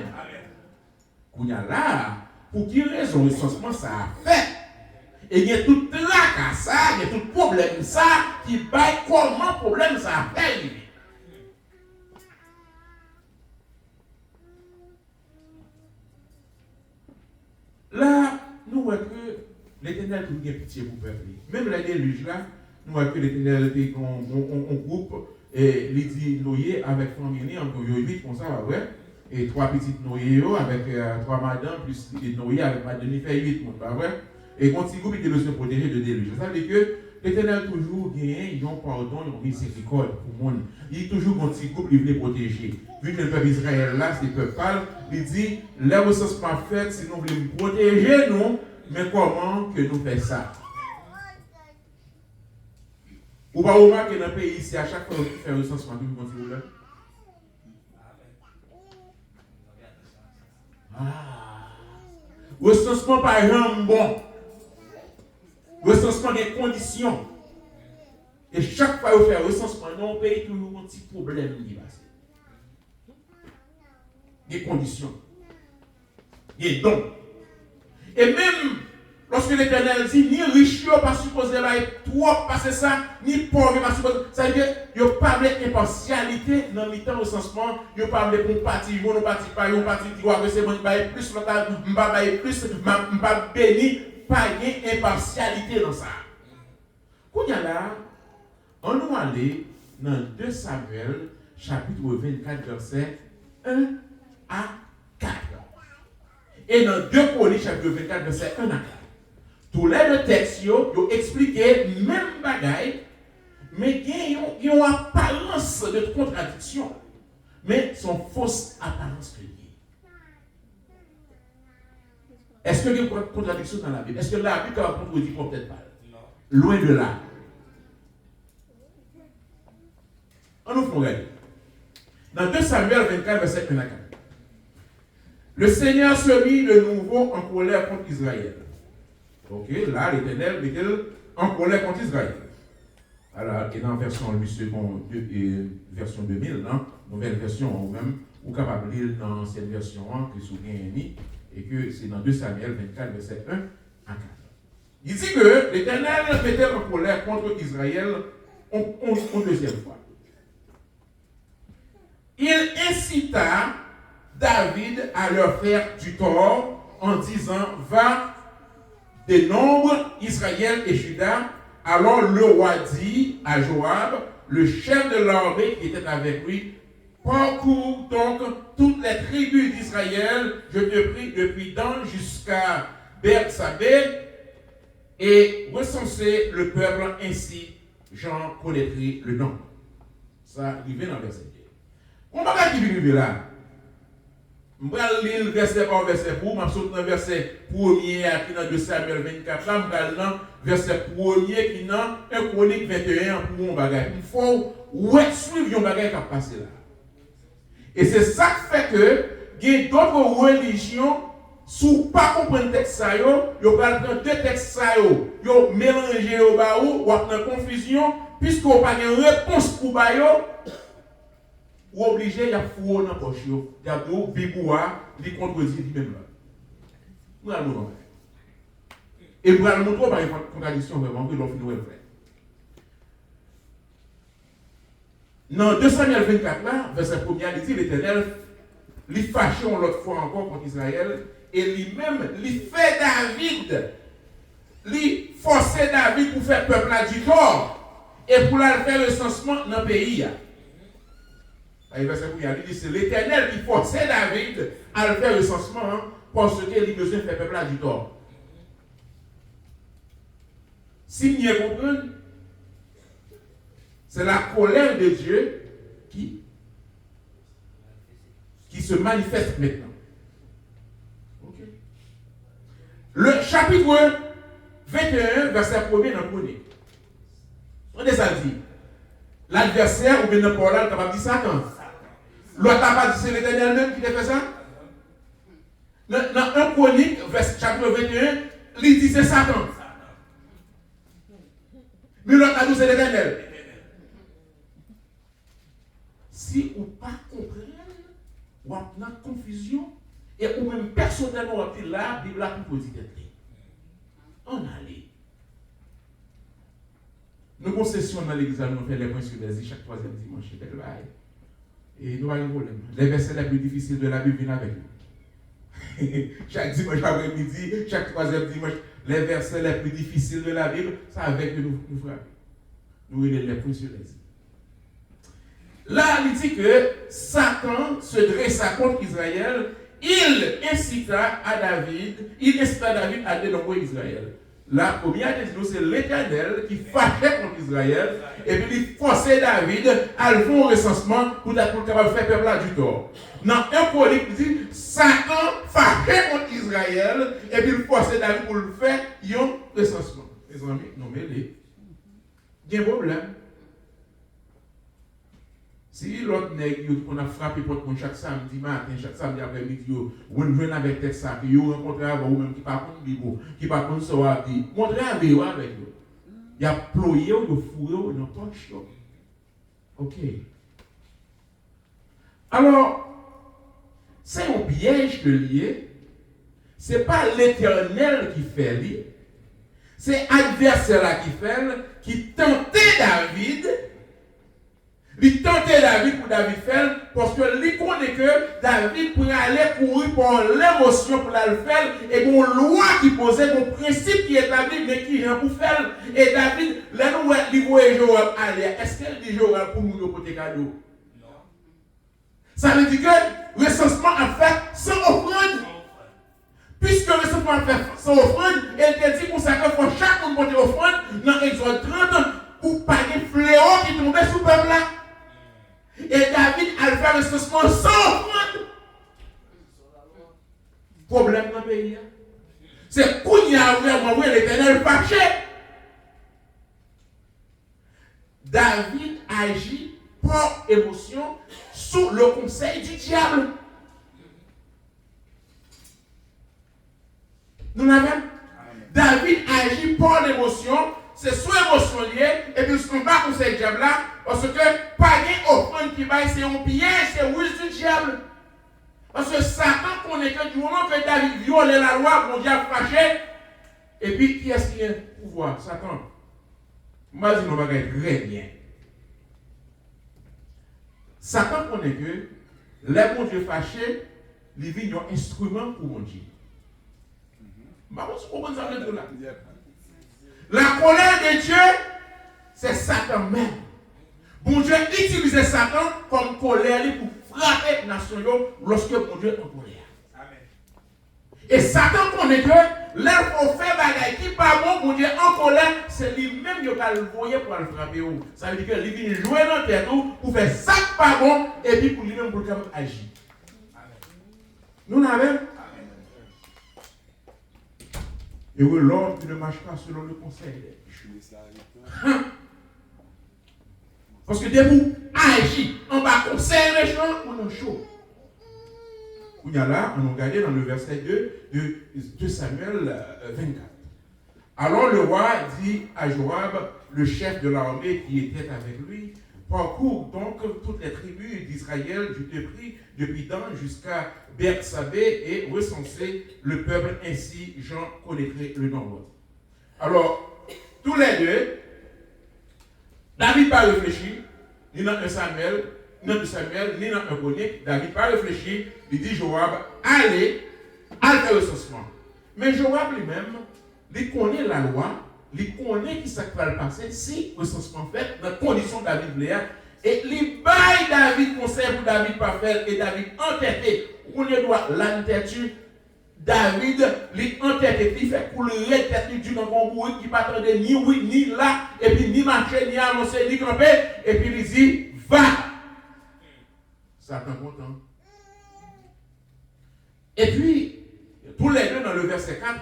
Qu'on y a là, pour quelle raison le recensement ça a fait? Et il y a tout trac à ça, il y a tout problème ça, qui baille comment problème ça a fait. Là, nous voyons que l'Éternel a pitié pour le peuple. Même la déluge là, nous avons que l'Éternel était en groupe, et il dit Noé avec famille, encore 8 comme ça, ouais. Et 3 petites Noé avec 3 madames, plus Noé avec madame, il fait 8 mondes, pas vrai? Et quand il groupe, il était protégé de déluge. Ça veut dire que l'Éternel toujours gagne, un pardon, une miséricorde pour le monde. Il est toujours quand il groupe, il veut protéger. Vu que le peuple Israël là, c'est le peuple pâle, il dit, les recensements faits, si nous voulons protéger, nous, mais comment que nous faisons ça? Ou pas remarquer dans le pays ici, à chaque fois qu'on fait un recensement, nous continuons là. Recensement par exemple, bon. Recensement des conditions. Et chaque fois qu'on fait un recensement, dans le pays, toujours un petit problème qui passe. Des conditions. Des dons. Et même lorsque l'Éternel dit, ni riche, pas supposé être trop passer ça, ni pauvre, pas supposé. Ça veut dire, il n'y a pas d'impartialité dans le temps recensement, il n'y a pas de bon parti, bon parti pas, un parti qui doit c'est bon, plus, pas plus, pas béni, pas d'impartialité dans ça. Quand il y a là, on nous aller dans 2 Samuel, chapitre 24, verset 1 à 4. Et dans 2 Chroniques, chapitre 24, verset 1 à 4. Tous les deux textes, ils ont expliqué même bagaille, mais ils ont une apparence de contradiction, mais sont fausses apparences que liées. Est-ce qu'il y a une contradiction dans la Bible? Est-ce que la Bible va contredire? Peut-être pas. Loin de là. On nous fait regarder. Dans 2 Samuel 24, verset 1 à 4. Le Seigneur se mit de nouveau en colère contre Israël. Ok, là, l'Éternel était en colère contre Israël. Alors, et dans la version, version 2000, non? Nouvelle version, ou même, ou capable de lire dans l'ancienne version, que sous Guéni, et que c'est dans 2 Samuel 24, verset 1 à 4. Il dit que l'Éternel était en colère contre Israël en deuxième fois. Il incita David à leur faire du tort en disant, va, dénombre Israël et Juda. Alors le roi dit à Joab, le chef de l'armée qui était avec lui, parcours donc toutes les tribus d'Israël, je te prie, depuis Dan jusqu'à Bersabée, et recenser le peuple ainsi, j'en connaîtrai le nom. Ça arrive dans le verset 2. On va pas dire là. Je vais lire le verset par verset pour, je vais sauter dans le verset 1er qui est dans 2 Samuel 24, là, je vais dans le verset 1er qui est dans 1 Chronique 21 pour mon bagage. Il faut suivre un bagage qui a passé là. Et c'est ça qui fait que, il y a d'autres religions, si vous ne comprenez pas le texte, vous allez prendre 2 textes, vous mélangez au bas ou vous avez une confusion, puisque vous n'avez pas de réponse pour vous. Ou obligé, il y a fou dans la poche, il y a des bigoua, les contredire lui-même là. Nous allons montrer. Et nous allons montrer par une contradiction vraiment que l'on finit de faire. Dans 2 Samuel 24 là, verset 1er, il dit l'Éternel, il fâché l'autre fois encore contre Israël, et lui-même, il fait David, il forçait David pour faire peuple à du tort, et pour faire le recensement dans le pays. Il dit c'est l'Éternel qui forçait David à le faire recensement parce qu'il a besoin de faire peuple à du tort. Si vous comprenez, c'est la colère de Dieu qui se manifeste maintenant. Okay. Le chapitre 21, verset 1er dans le Chronique. On est ça dit. L'adversaire ou bien le Paul, capable de dire Satan. L'autre n'a pas dit c'est l'Éternel même qui a fait ça. Dans 1 Chronique, chapitre 21, il dit c'est Satan. Mais l'autre a dit c'est l'Éternel. Si vous ne comprenez pas, vous avez une confusion, et ou même personnellement, vous avez là, la Bible a tout positif. On allait. Nous concessions dans l'église, nous faisons les points sur les chaque 3e dimanche. Et nous avons un problème. Les versets les plus difficiles de la Bible viennent avec nous. Chaque dimanche après-midi, chaque 3e dimanche, les versets les plus difficiles de la Bible, ça avec nous frappent. Nous les points sur les i. Là, il dit que Satan se dressa contre Israël. Il incita David à dénombrer Israël. La première des nous, c'est l'Éternel qui fâchait contre Israël et puis il forçait David à le faire au recensement pour capable faire peuple là du tort. Dans un chronique, il dit Satan fâchait contre Israël et puis il forçait David pour le faire un recensement. Les amis, nommez-les. Il y a un problème. Si l'autre nègre qu'on a frappé pour chaque samedi matin, chaque samedi après-midi, on vient avec texte ça, puis on rencontre avant ou même qui pas contre Bible, qui pas contre ça, dit, montrez avec eux. Il y a ployé ou fourré dans poche. OK. Alors, c'est un piège que lié. Ce n'est pas l'Éternel qui fait lui. C'est l'adversaire là qui fait, qui tentait David. Il tentait David pour David faire parce que il connaît que David pourrait aller courir pour l'émotion pour la faire et une loi qui posait, un principe qui établit mais qui vient pour faire. Et David, là nous il voit Joab aller. Est-ce qu'elle dit Joab pour nous côté cadeau? Non. Ça veut dire que le recensement a fait sans offrande. Puisque le recensement a fait sans offrande, elle te dit qu'on s'accorde pour chaque monde porter offrande dans Exode 30 pour pas de fléau qui tombait sous le peuple là. Et David a fait le recensement sans offrande. Problème dans le pays. C'est qu'on y a vraiment vu l'Éternel fâché. David agit par émotion sous le conseil du diable. Nous l'avons. David agit par l'émotion. C'est sous émotion liée. Et puis, ce qu'on va conseil du diable là. Parce que pas d'offrande qui va, c'est un piège, c'est ruse du diable. Parce que Satan connaît que du moment que David viole la loi, mon diable fâché. Et puis, qui est-ce qui a le pouvoir? Satan. Moi, je ne vais pas très bien. Satan connaît que les mon Dieu fâché, les vies ont un instrument pour mon Dieu. Bah, vous comprenez ça là? La colère de Dieu, c'est Satan même. Bon Dieu utilisait Satan comme colère pour frapper la nation lorsque bon Dieu est en colère. Amen. Et Satan connaît que là on fait bagaille qui pas bon Dieu en colère, c'est lui-même qui va le voyer pour le frapper. Ça veut dire que lui vient jouer dans la tête pour faire ça qui pas bon et puis pour lui-même pour agir. Nous l'avons. Et oui, l'homme qui ne marche pas selon le conseil. Parce que dès vous agissez en bas conseil méchant, on est chaud. On y a là, on a regardé dans le verset 2 de Samuel 24. Alors le roi dit à Joab, le chef de l'armée qui était avec lui, parcours donc toutes les tribus d'Israël, je te prie, depuis Dan jusqu'à Bersabée et recensez le peuple, ainsi j'en connaîtrai le nombre. Alors, tous les deux, David n'a pas réfléchi, ni dans un Samuel, ni dans un chronique. David n'a pas réfléchi, il dit Joab, allez, faire le recensement. Mais Joab lui-même, il connaît la loi, il connaît qui ça va le passer si le recensement fait dans la condition de David Léa. Et il baille David conseil pour David pas faire et David entêté. On doit l'entêter. David, il entêté, il fait couler tête du dans un qui ne pas attendre ni oui ni là, et puis ni marcher, ni avancer, ni camper, et puis il dit, va. Satan content. Et puis, tous les deux dans le verset 4,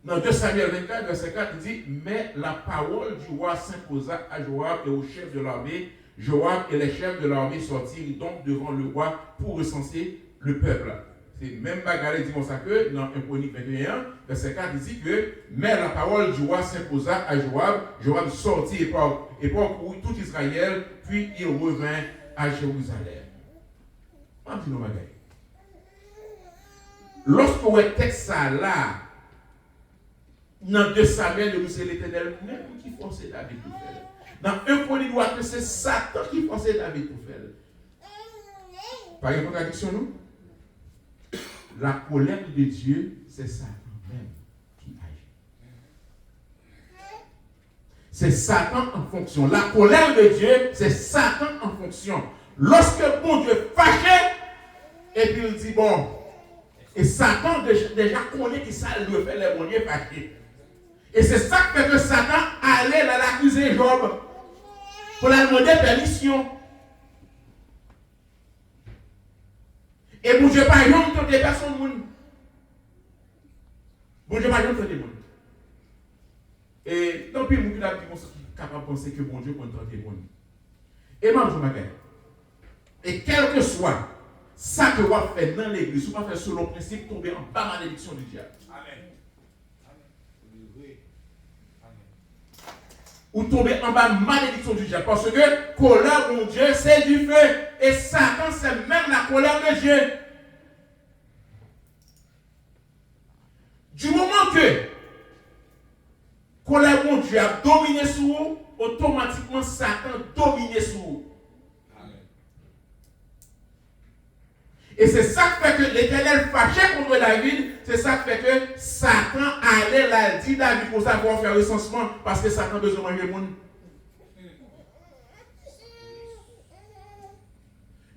dans 2 Samuel 24, verset 4, il dit, mais la parole du roi s'imposa à Joab et aux chefs de l'armée. Joab et les chefs de l'armée sortirent donc devant le roi pour recenser le peuple. C'est même bagarre dit comme ça que dans 1 Chronique 21, verset 4, il dit que mais la parole du roi s'imposa à Joab. Joab sortit et parcourut tout Israël, puis il revint à Jérusalem. On dit nos bagailles. Lorsque vous êtes texte ça là, dans 2 Samuel, c'est l'Éternel même qui forçait David pour faire. Dans 1 Chronique, c'est Satan qui forçait David pour faire. Pas une contradiction, non? La colère de Dieu, c'est Satan même qui agit. c'est Satan en fonction. La colère de Dieu, c'est Satan en fonction. Lorsque bon Dieu est fâché, et puis il dit bon, et Satan déjà connaît qui ça lui fait les bon Dieu fâché. Et c'est ça qui fait que Satan allait l'accuser Job pour lui demander permission. Et bon Dieu pas jamais tenté personne monde. Bon Dieu pas jamais tenté monde. Et tant pis mon qui capable de penser que bon Dieu peut tenter monde. Et moi je m'agaille. Et quel que soit ça que vous faites dans l'église, vous pas faire selon le principe tomber en bas malédiction du diable. Amen. Ou tomber en bas malédiction du diable. Parce que colère de Dieu, c'est du feu. Et Satan, c'est même la colère de Dieu. Du moment que colère de Dieu a dominé sur vous, automatiquement Satan domine sur vous. Et c'est ça qui fait que l'Éternel fâché contre David, c'est ça qui fait que Satan allait la dire David pour savoir faire recensement parce que Satan a besoin de manger le monde.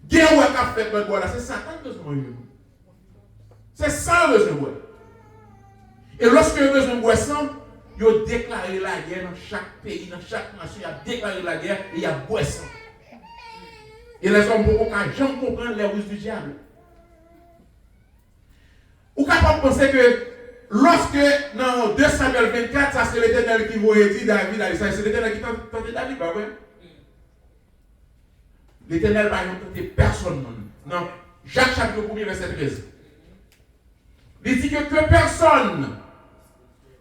Guerre qui a fait le bois là, c'est Satan qui a besoin de manger le monde. C'est ça le besoin de bois. Et lorsque il a besoin de bois sang, il a déclaré la guerre dans chaque pays, dans chaque nation, il a déclaré la guerre et il y a bois sang. Et les hommes ne peuvent jamais comprendre les ruses du diable. Ou capable de penser que lorsque dans 2 Samuel 24, ça c'est l'Éternel qui vous dit David, ça c'est l'Éternel qui tente David, pas vrai? L'Éternel va pas tenter personne. Non. Jacques chapitre 1 verset 13. Il dit que personne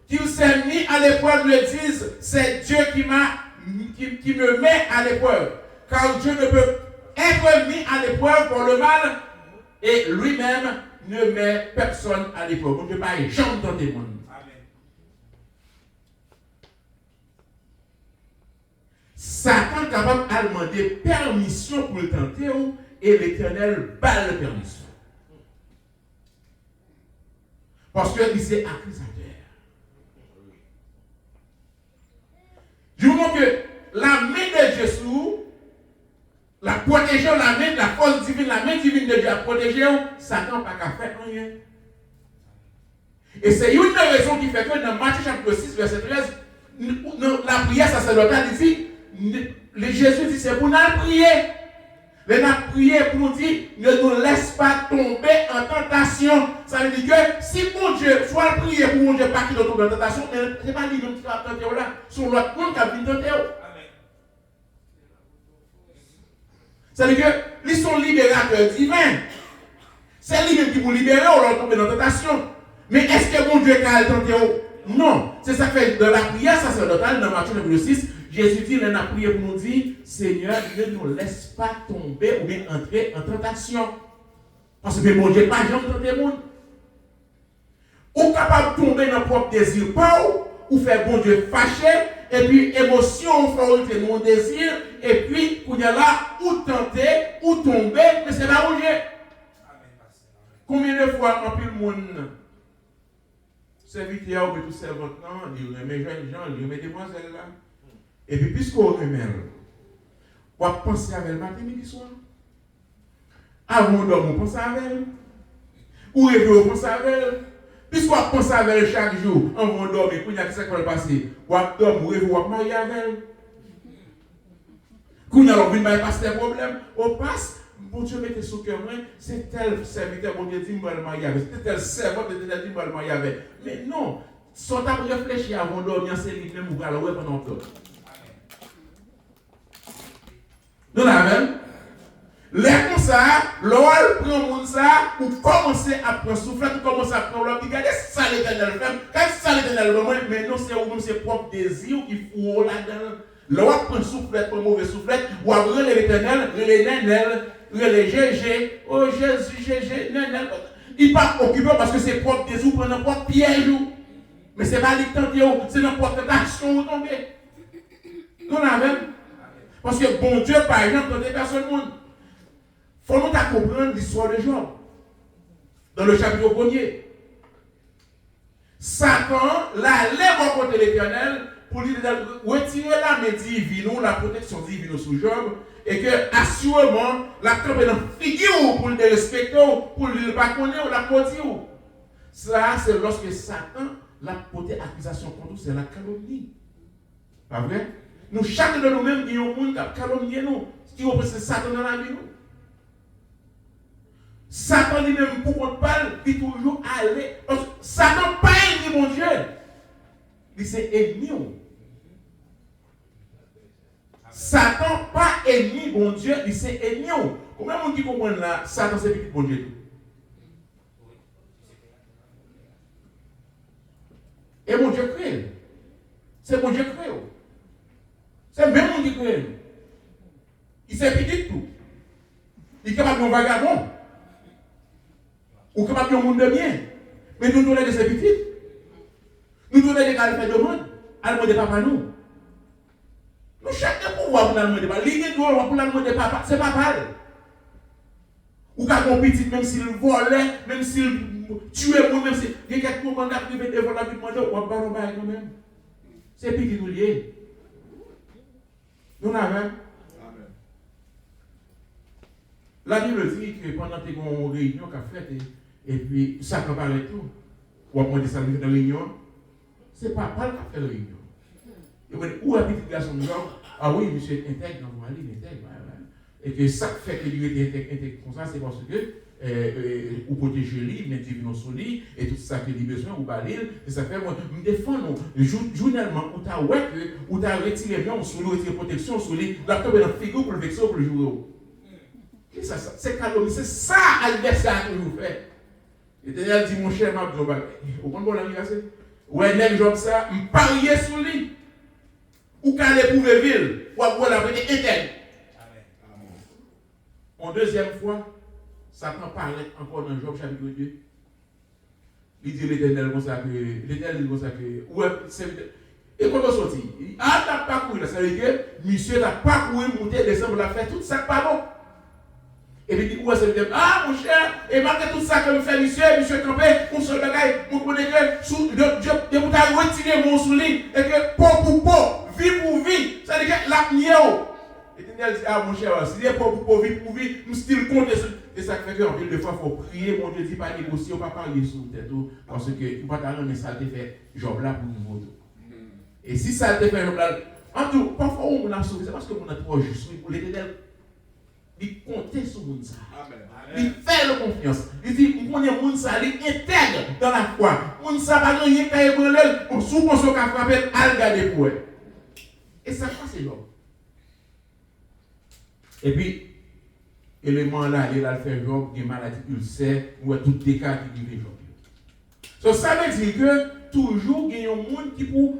qui s'est mis à l'épreuve le dise, c'est Dieu qui me met à l'épreuve. Car Dieu ne peut être mis à l'épreuve pour le mal et lui-même ne met personne à l'épreuve. On ne peut pas jamais tenter le monde. Satan est capable de demander permission pour le tenter et l'Éternel bat la permission. Parce qu'il est accusateur. Du moment que la main de Jésus, la protéger, la main, la force divine, la main divine de Dieu a protégé, Satan n'a pas qu'à faire rien. Et c'est une des raisons qui fait que dans Matthieu chapitre 6, verset 13, la prière sacerdotale dit, Jésus dit, c'est pour nous prier. Les n'a prié pour nous dire, ne nous laisse pas tomber en tentation. Ça veut dire que si mon Dieu, soit prier pour mon Dieu pas qu'il tombe en tentation, ce n'est pas lui-même qui va tenter là, c'est l'autre monde qui va venir tenter. C'est-à-dire que ils sont libérateurs divins. C'est lui-même qui vous libérer, on va tomber dans la tentation. Mais est-ce que mon Dieu a tenté? Non. C'est ça que fait dans la prière sacerdotale, dans Matthieu chapitre 6, Jésus dit, il a prié pour nous dire, Seigneur, ne nous laisse pas tomber ou bien entrer en tentation. Parce que mon Dieu n'est pas jamais tenté le monde. Ou capable de tomber dans le propre désir, ou faire bon Dieu fâché, et puis émotion, fait mon désir, et puis, quand il y a là, ou tenter, ou tomber, mais c'est pas bouger. Combien de fois, en plus le monde, serviteur, ou tout servante, il remet jeunes gens, il remet demoiselles là. Et puis, puisqu'on remet, on va penser avec le matin, midi, soir. Avant de dormir, on pense avec elle. Ou rêver, on pense avec elle. Puisqu'on va penser avec elle chaque jour, avant de dormir, quand il y a ce qui va passer, on va dormir, on va marier avec elle. Quand il y a l'envie passer des problèmes, on passe. Bon Dieu mettez sous cœur, c'est tel serviteur, bon Dieu dit, je vais le marier avec. C'est tel servant, bon Dieu dit, je vais le marier avec. Mais non, sans réfléchir avant de dormir, c'est lui-même ou alors ouais pendant tout. Nous l'avons. L'air comme ça, l'oral prend mon ça, ou commencer à prendre souffle, ou commencer à prendre l'autre, regardez ça l'Éternel fait. Quand ça l'Éternel fait, mais non, c'est vous-même ses propres désirs qui font là-dedans. L'oral prend souffle, prend mauvais souffle, ou après l'Éternel, les nénel, les GG, oh Jésus, GG, nénel. Il n'est pas occupé parce que ses propres désirs prennent n'importe piège. Mais ce n'est pas l'Éternel, c'est n'importe quelle action où tomber. Nous l'avons. Parce que bon Dieu, par exemple, dans des personnes monde. Il faut nous comprendre l'histoire de Job. Dans le chapitre 1er. Satan, là, allait rencontrer l'Éternel pour lui retirer la main divine, la protection divine sous Job, et que assurément, la tombe dans figure pour le respecter, pour le pas connaître, la maudire. Ça, c'est lorsque Satan l'a porté accusation contre nous, c'est la calomnie. Pas vrai? Nous, chacun de nous-mêmes, il y a un monde qui a calomnié nous, qui représente Satan dans la vie. Satan lui-même, pour qu'on parle, il toujours aller. Parce que Satan pas ennemi, mon Dieu. Il c'est ennemi. Satan pas ennemi, mon Dieu, il c'est ennemi. Comment on dit comprend là, Satan c'est petit bon Dieu. Et mon Dieu crée. C'est mon Dieu crée. C'est même mon Dieu crée. Il s'est petit tout. Il est capable de vagabond. Ou capable de monde de bien. Mais nous donnons des petits. Nous donnons des qualités de monde. À demander papa nous. Nous chacun pouvoir pour demander papa. L'idée pour demander papa, c'est papa. Ou quand mon petit, même s'il volait, même s'il tuait, même s'il y a quelques moments d'arriver devant la vie de manger, on va pas le quand même. C'est petit nous lié. Nous n'avons. La Bible dit que pendant que une réunion qu'a faite, et puis ça peut parler tout, ou à prendre ça dans la réunion, c'est papa qui a fait la réunion. Et vous dites, où a petit garçon de genre? Ah oui, monsieur intègre, non, vous allez, intègre. Et que ça fait que lui était intègre comme ça, c'est parce que ou protéger lui, mettre divino sur lui, et tout ça qu'il a besoin, ou baler, et ça fait, moi, me défendre, journellement, ou t'as ouais, ou t'as retiré bien, sur lui, retiré protection sur lui, la tombe dans la figure pour le vexer, pour le jouer. C'est calomnie, c'est ça l'adversaire que vous faites. L'Éternel dit, mon cher, m'a dit, au bon anniversaire. Ouais, n'est-ce comme ça, me parier sur lui. Ou quand les pour ville, ou à la venir interne. En deuxième fois, Satan parlait encore dans Job chapitre 2. Il dit l'Éternel comme ça que, l'Éternel dit comme ça que, ouais, c'est. Et quand on sortit, ah, t'as pas couru, ça veut dire que monsieur n'a pas couru, monter, descendre, la faire, tout ça, pas bon. Et puis, il dit, où est-ce que ah, mon cher, et malgré tout ça que me fait monsieur campé, mon seul bagage, mon connaît que, de vous avez retiré mon soulier, et que, peau pour peau, vie pour vie, ça veut dire que la mienne. Et L'Éternel dit, ah, mon cher, si il y a peau pour vie pour vie, nous still compter sur. Et ça fait qu'en ville de fois, il faut prier, mon Dieu dit, pas négocier, on ne va pas parler sur tête, parce que, il ne va pas mais ça te fait, Job là pour nous. Et si ça te fait, Job là, en tout, parfois, on a sauvé, c'est parce que on a trop juste, pour l'Éternel. Il compte sur le monde. Il fait la confiance. Il dit, on connaît le monde, il intègre dans la foi. Le monde, ça va rien qu'à ébranler, on sous qu'on soit frappé, à le garder pour elle. Et ça passe, c'est l'homme. Et puis, élément là, il a fait Job, des maladies ulcères, ou tout des cas qui vivent Job. Donc, ça veut dire que toujours, il y a un monde qui peut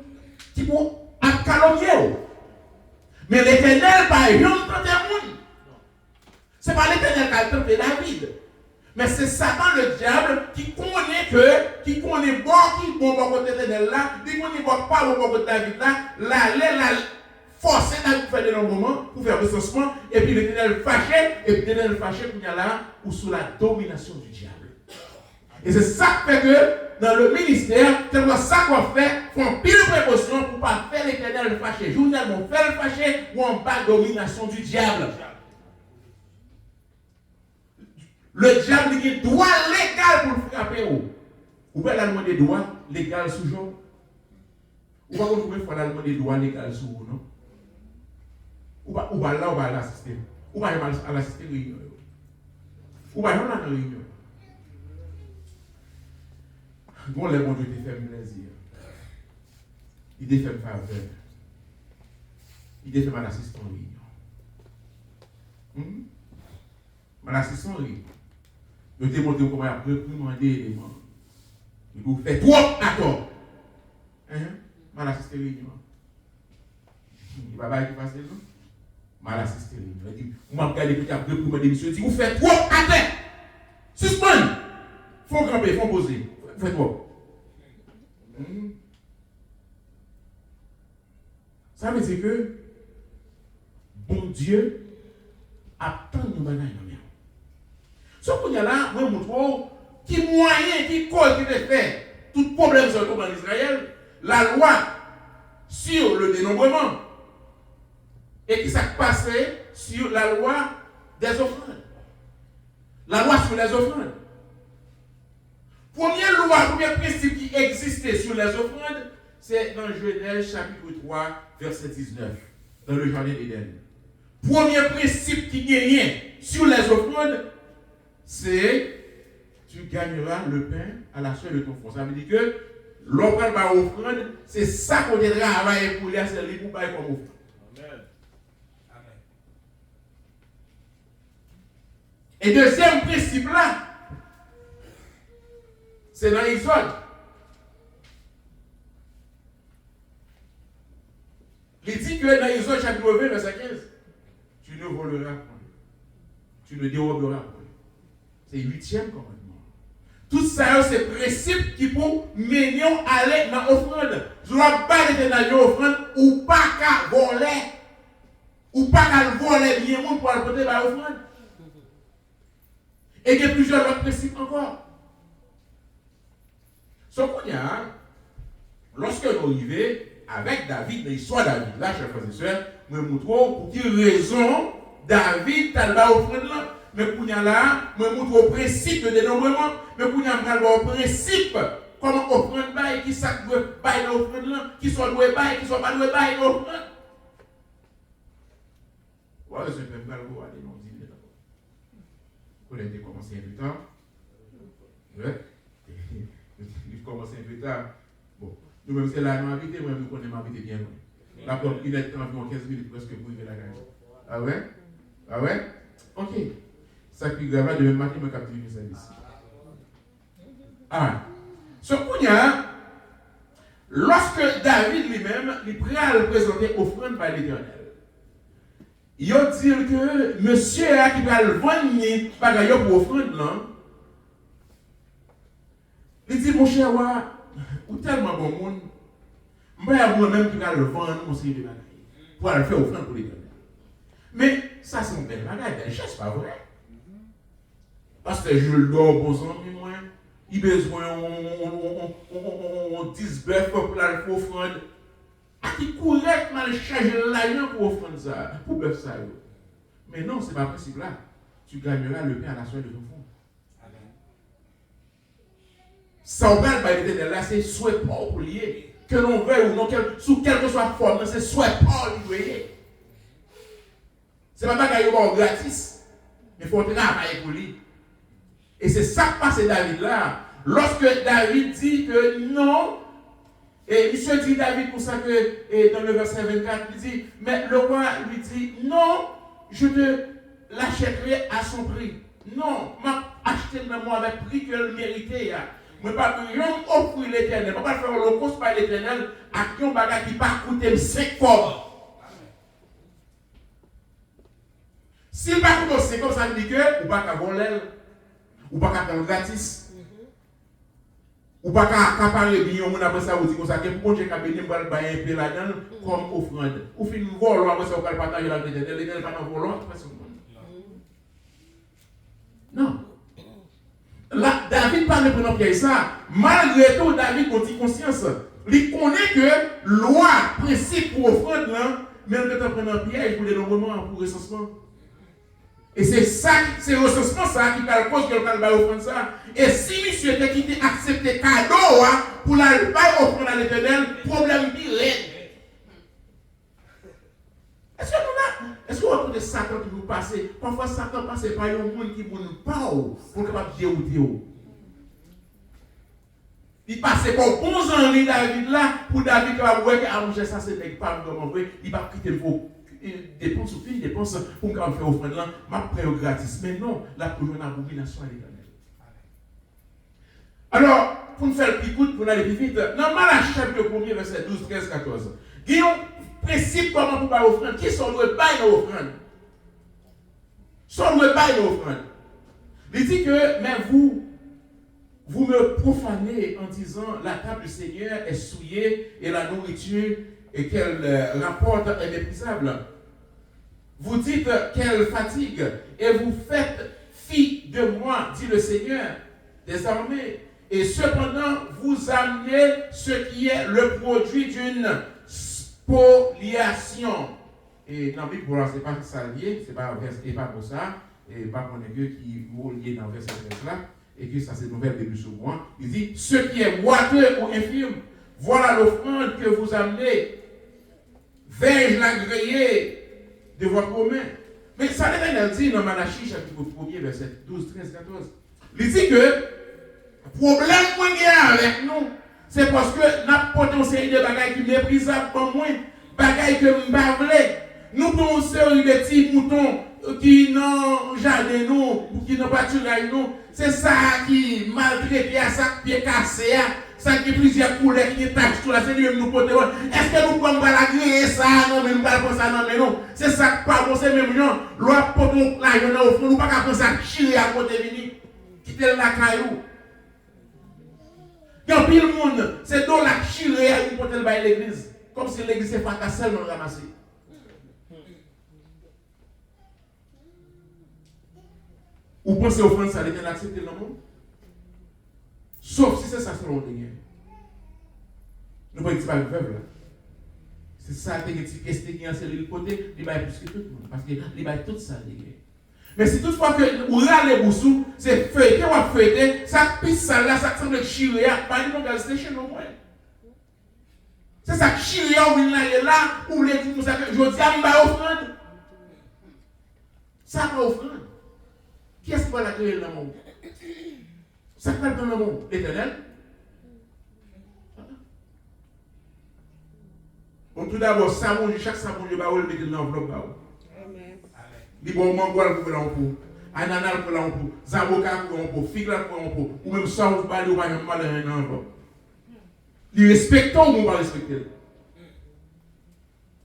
calomnier. Mais l'Éternel, par exemple, quand il y a un monde. Ce n'est pas l'Éternel qui a tenté David. Mais c'est Satan, le diable, qui connaît bon, qui bon côté l'Éternel là, qui connaît pas bon côté David là, forcer David pour faire des longs moments, pour faire recensement, et puis l'Éternel fâché, pour y aller là, ou sous la domination du diable. Et c'est ça qui fait que, dans le ministère, c'est ça qu'on fait, font pile de précautions pour ne pas faire l'Éternel fâché. Journellement, faire le fâché, ou en bas domination du diable. Le diable a un droit légal pour le frapper. Ou bien la demander droit légal sous Job. Ou pas qu'on peut faire demander droit légal sous vous, non? Ou pas là, ou pas l'assister. Ou pas à l'assister réunion. Ou pas dans la réunion. Bon, les bons Dieu te fait plaisir. Il te fait faveur. Il te fait mal assistant réunion. Mal assistant réunion. Je te montre comment il a reprimandé les membres. Il vous fait trop à tort. Mal assisté réunion. Il va pas qui passe là. Mal assisté réunion. Il dit, vous m'avez regardé que tu as reprimandé monsieur. Il dit, vous faites trop à terre. Suspend. Faut camper, faut poser. Faites trop. Ça veut dire que bon Dieu attend nos bagages. Ce qu'on y a là, moi, je montre qui moyen, qui cause qui te fait tout problème sur le en Israël, la loi sur le dénombrement. Et qui s'est passé sur la loi des offrandes. La loi sur les offrandes. Première loi, premier principe qui existait sur les offrandes, c'est dans Genèse chapitre 3, verset 19, dans le jardin d'Éden. Premier principe qui gagnait sur les offrandes, c'est tu gagneras le pain à la sueur de ton front. Ça veut dire que l'offrande par offrande, c'est ça qu'on devrait travailler pour les servir pour payer comme offrande. Amen. Et deuxième principe là, c'est dans l'Exode. Il dit que dans l'Exode chapitre 20, verset 15, tu ne voleras point, tu ne déroberas point. C'est le 8e commandement. Tout ça, c'est le principe qui pour mener à aller dans l'offrande. Je ne dois pas être dans l'offrande ou pas qu'à voler. Ou pas qu'à voler bien pour le porter dans l'offrande. Et il y a plusieurs autres principes encore. Ce qu'on y a, lorsque nous arrivons avec David, dans l'histoire de David, là, chers frères et sœurs, nous montrons pour quelle raison David a le offrande là. Mais pour y a là, nous montrons le principe de dénombrement, mais pour y a le principe comment offrande bail, qui ça doit bail l'offrande là, qui soit doué bail, qui soit pas doué bail l'offrande. Voilà, je peux pas le voir, allez, non, dis-le d'abord. Vous avez commencé un peu tard. Ouais. Il commence un peu tard. Bon, nous-mêmes, c'est là, nous habitons, moi, nous connaissons m'habiter bien. La porte, il est environ 15 minutes presque pour arriver à la gare. Ah ouais? Ah ouais? Ok. Ça qui grave de même matin, je vais capter le service. Ah. Ce qu'on y a, lorsque David lui-même, il est prêt à le présenter offrande par l'Éternel, il a dit que monsieur a qui va le vendre par pour offrande, non? Il dit, mon cher, ou tellement bon monde, moi-même qui va le vendre, mon série de bagaille, pour le faire offrande pour l'Éternel. Mais ça, c'est une belle bagaille, belle chose, pas vrai? Parce que je l'ai bon ami, moi, il a besoin on 10 bœufs pour la faire offrande. Qui correctement charger l'argent pour offrande ça, pour bœuf ça. Mais non, ce n'est pas le principe là. Tu gagneras le pain à la sueur de ton front. Ça, on parle de l'Éternel là, c'est souhait pas pour lier. Que l'on veuille ou non, sous quelle que soit la forme, c'est souhait pas pour lier. Ce n'est pas qu'il y a gratis, mais il faut travailler pour lui. Et c'est ça que passe David là. Lorsque David dit que non, et il se dit David pour ça que dans le verset 24, il dit, mais le roi lui dit, non, je te l'achèterai à son prix. Non, m'a acheté le moi avec prix qu'elle méritait. Je ne vais pas offrir l'Éternel, je ne vais pas faire l'holocauste par l'Éternel à qui on bagage qui pas coûter 5 fois. S'il va coûter 5 fois, ça veut dire que ou pas qu'à voler, ou pas qu'à faire gratis. Ou pas qu'à accaparer bien, on après ça, on dit que ça, pour Dieu qui a béni, on va bailler un peu là-dedans comme offrande. Ou fin nous voler, après ça, on va partager la vie de l'Éternel, l'Éternel va pas voler, personne ne non. Là, David parle de prendre piège ça. Malgré tout, David a conscience. Il connaît que loi, principe pour offrande, même quand on prend un piège pour les dénombrement, pour recensement. Et c'est ça, c'est le recensement ça qui fait cause que le calvaire offrande ça. Et si monsieur était quitté accepter cadeau pour la offrande à l'Éternel, problème pire. Est-ce qu'on va de Satan qui vous passe? Parfois, Satan passe par un monde qui vous parle pour capable de dérouter. Il passe par bons ennuis David là, pour David qui va voir que manger ça, c'est pas vraiment vrai. Il va quitter vos dépenses, dépenses pour faire offrande là, ma prêt gratis. Mais non, là, pour une abomination à l'Éternel. Alors, pour nous faire le picout, pour aller plus vite, dans Malachie chapitre 1er, verset 12, 13, 14, Guillaume, principe comment pour faire offrande. Qui sont le bail de l'offrande? Sont le bail de l'offrande. Il dit que, mais vous me profanez en disant la table du Seigneur est souillée et la nourriture qu'elle rapporte est méprisable. Vous dites qu'elle fatigue et vous faites fi de moi, dit le Seigneur des armées. Et cependant, vous amenez ce qui est le produit d'une spoliation. Et dans la Bible, ce n'est pas ça lié, c'est pas pour ça, et pas pour les qui est lié dans le verset 13 là, et que ça c'est une nouvelle début sur moi. Il dit, ce qui est boiteux ou infirme, voilà l'offrande que vous amenez. Vais-je l'agréer de votre main? Mais ça l'Éternel dit dans Malachie chapitre 1er, verset 12, 13, 14. Il dit que le problème qu'on a avec nous, c'est parce que nous avons une série de bagages qui méprisables pour moi, bagages que nous ne pas. Nous avons une série de petits moutons qui n'ont jardin nous, ou qui n'ont pas tiré nous. C'est ça qui maltraité, ça qui est cassé, ça qui est plusieurs couleurs, qui est taxe tout là, c'est lui-même nous porter. Est-ce que nous pouvons pas l'agréer ça? Non, mais nous ne pouvons pas ça, non, mais non. C'est ça qui pas bon, c'est même gens. L'autre poton là, il y en a au fond, nous ne pouvons pas penser à chier à côté de lui, quitter la caillou. Quand pile le monde, c'est dans la chirée à une porter de l'église. Comme si l'église c'est pas seulement ramassée. Ou pensez offrande ça, l'Éternel accepté dans le monde? Sauf si c'est ça selon le Seigneur. Nous ne pouvons pas le veuve là. C'est ça qui est qui est en le côté, il va plus que tout le monde. Parce qu'il va tout ça. Mais si toutefois que vous râlez boussou, c'est feuilleté ou feuilleté, ça pisse ça là, ça semble chirer, pas une nouvelle station au moins. C'est ça qui chire, ou là, ou vous voulez dire ça que je dis à ma offrande. Ça va offrande. Qui est-ce qui va la créer dans le monde? Ça va dans le monde? L'Éternel? Bon, tout d'abord, chaque savon, je vais le mettre dans l'enveloppe. Il bon mangoal pour l'emploi, ananas pour l'emploi, zaboka pour l'emploi, figue pour l'emploi, ou même ça, vous parlez, ou pas mal dans l'enveloppe. Les respectons ou on va respecter?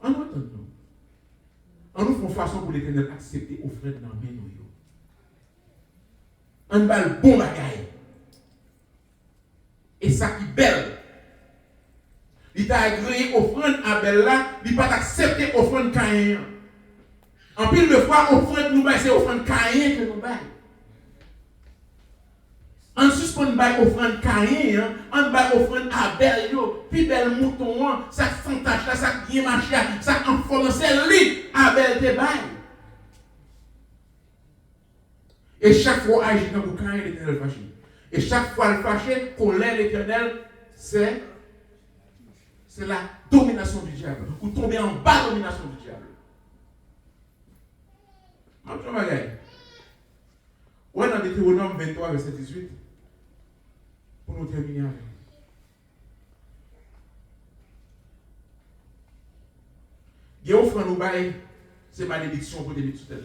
En attendant, on nous fait une façon pour l'Éternel accepter offrande dans le main. On va le bon bagaille. Et ça qui est belle. Il t'a agréé offrande à Belle là, il n'a pas accepté offrande Caïn. En pile de fois, offrande nous c'est offrande Caïn que nous baillons. On suspend offrande Caïn, on va offrande Abel, puis belle mouton, ça fantache là, ça bien marché, ça informe, c'est lui, Abel te baille. Et chaque fois, agit dans le Caïn, l'Éternel fâché. Et chaque fois, le fâché, colère l'Éternel, c'est la domination du diable. Ou tomber en bas de la domination du diable. Je vais regarder. Ouais, dans Deutéronome 23, verset 18, pour nous terminer avec. Il y a offrande nous bail, c'est malédiction pour des sur tête.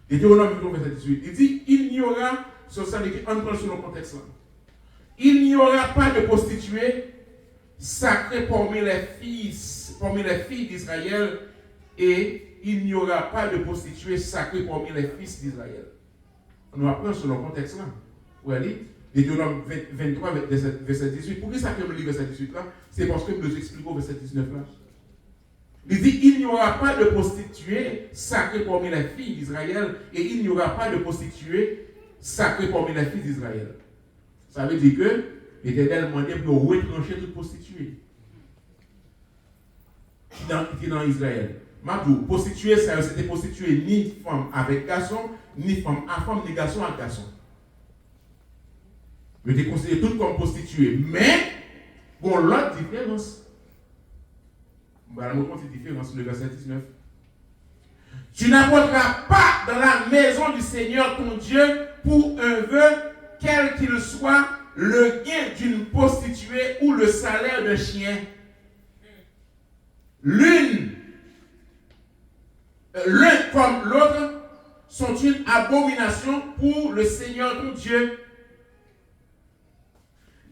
Deutéronome 23, verset 18, il dit il n'y aura, sur ça, on prend sur le contexte là. Il n'y aura pas de prostituée sacrée parmi les filles d'Israël, et il n'y aura pas de prostituée sacrée parmi les fils d'Israël. On apprend sur le contexte là. Vous voyez, Deutéronome 23, verset 18. Pourquoi ça que je lis verset 18 là? C'est parce que je vous explique au verset 19 là. Il dit il n'y aura pas de prostituée sacrée parmi les filles d'Israël, et il n'y aura pas de prostituée sacrée parmi les filles d'Israël. Ça veut dire que l'Éternel demandait pour retrancher toute prostituée qui est dans Israël. Mabou, prostituée, ça c'était prostituée ni femme avec garçon, ni femme à femme, ni garçon à garçon. Je te considère tout comme prostituée. Mais, bon, l'autre différence. Voilà, nous avons une différence, le verset 19. Tu n'apporteras pas dans la maison du Seigneur ton Dieu pour un vœu, quel qu'il soit, le gain d'une prostituée ou le salaire d'un chien. L'un comme l'autre sont une abomination pour le Seigneur ton Dieu.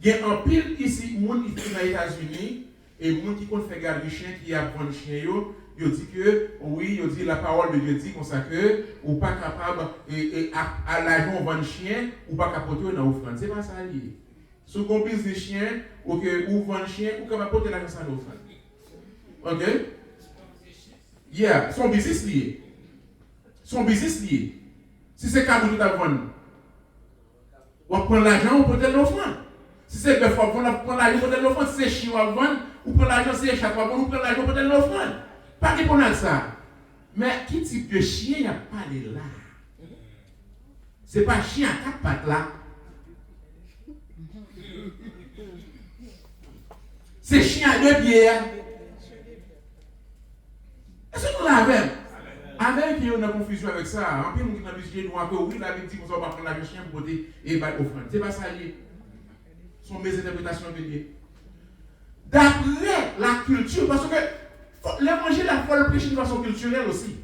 Il y a un pile ici, monde qui est aux États-Unis, et monde qui compte faire garder chien, qui apprend le chien, il dit que, oui, il dit la parole de Dieu dit comme ça que, ou pas capable, à l'argent on vend le chien, ou pas capable dans l'offrande. C'est pas ça lié. Si vous avez business chien, ou vend le chien, ou capable porter l'argent dans l'offrande. Ok? Yeah, son business lié. Son business lié. Si c'est capable de vendre, on prend l'argent, on porte l'offrande. Si c'est bœuf, on prend l'argent pour l'offrande. Si c'est chien, on va vendre. Ou prend l'argent, c'est chaque fois, on prend l'argent pour l'offrande. Pas de pour ça. Mais qui type de chien il n'y a pas de là? Ce n'est pas chien à 4 pattes là. C'est chien à 2 pieds. Est-ce que nous l'avons? Avec qui on a confusion avec ça. En plus, nous avons dit que oui, la Bible dit qu'on ne va pas prendre l'argent chien pour voter et battre offrande. Ce n'est pas ça lié. Ce sont mes interprétations de Dieu. D'après la culture, parce que l'évangile a fait le prêcher de façon culturelle aussi.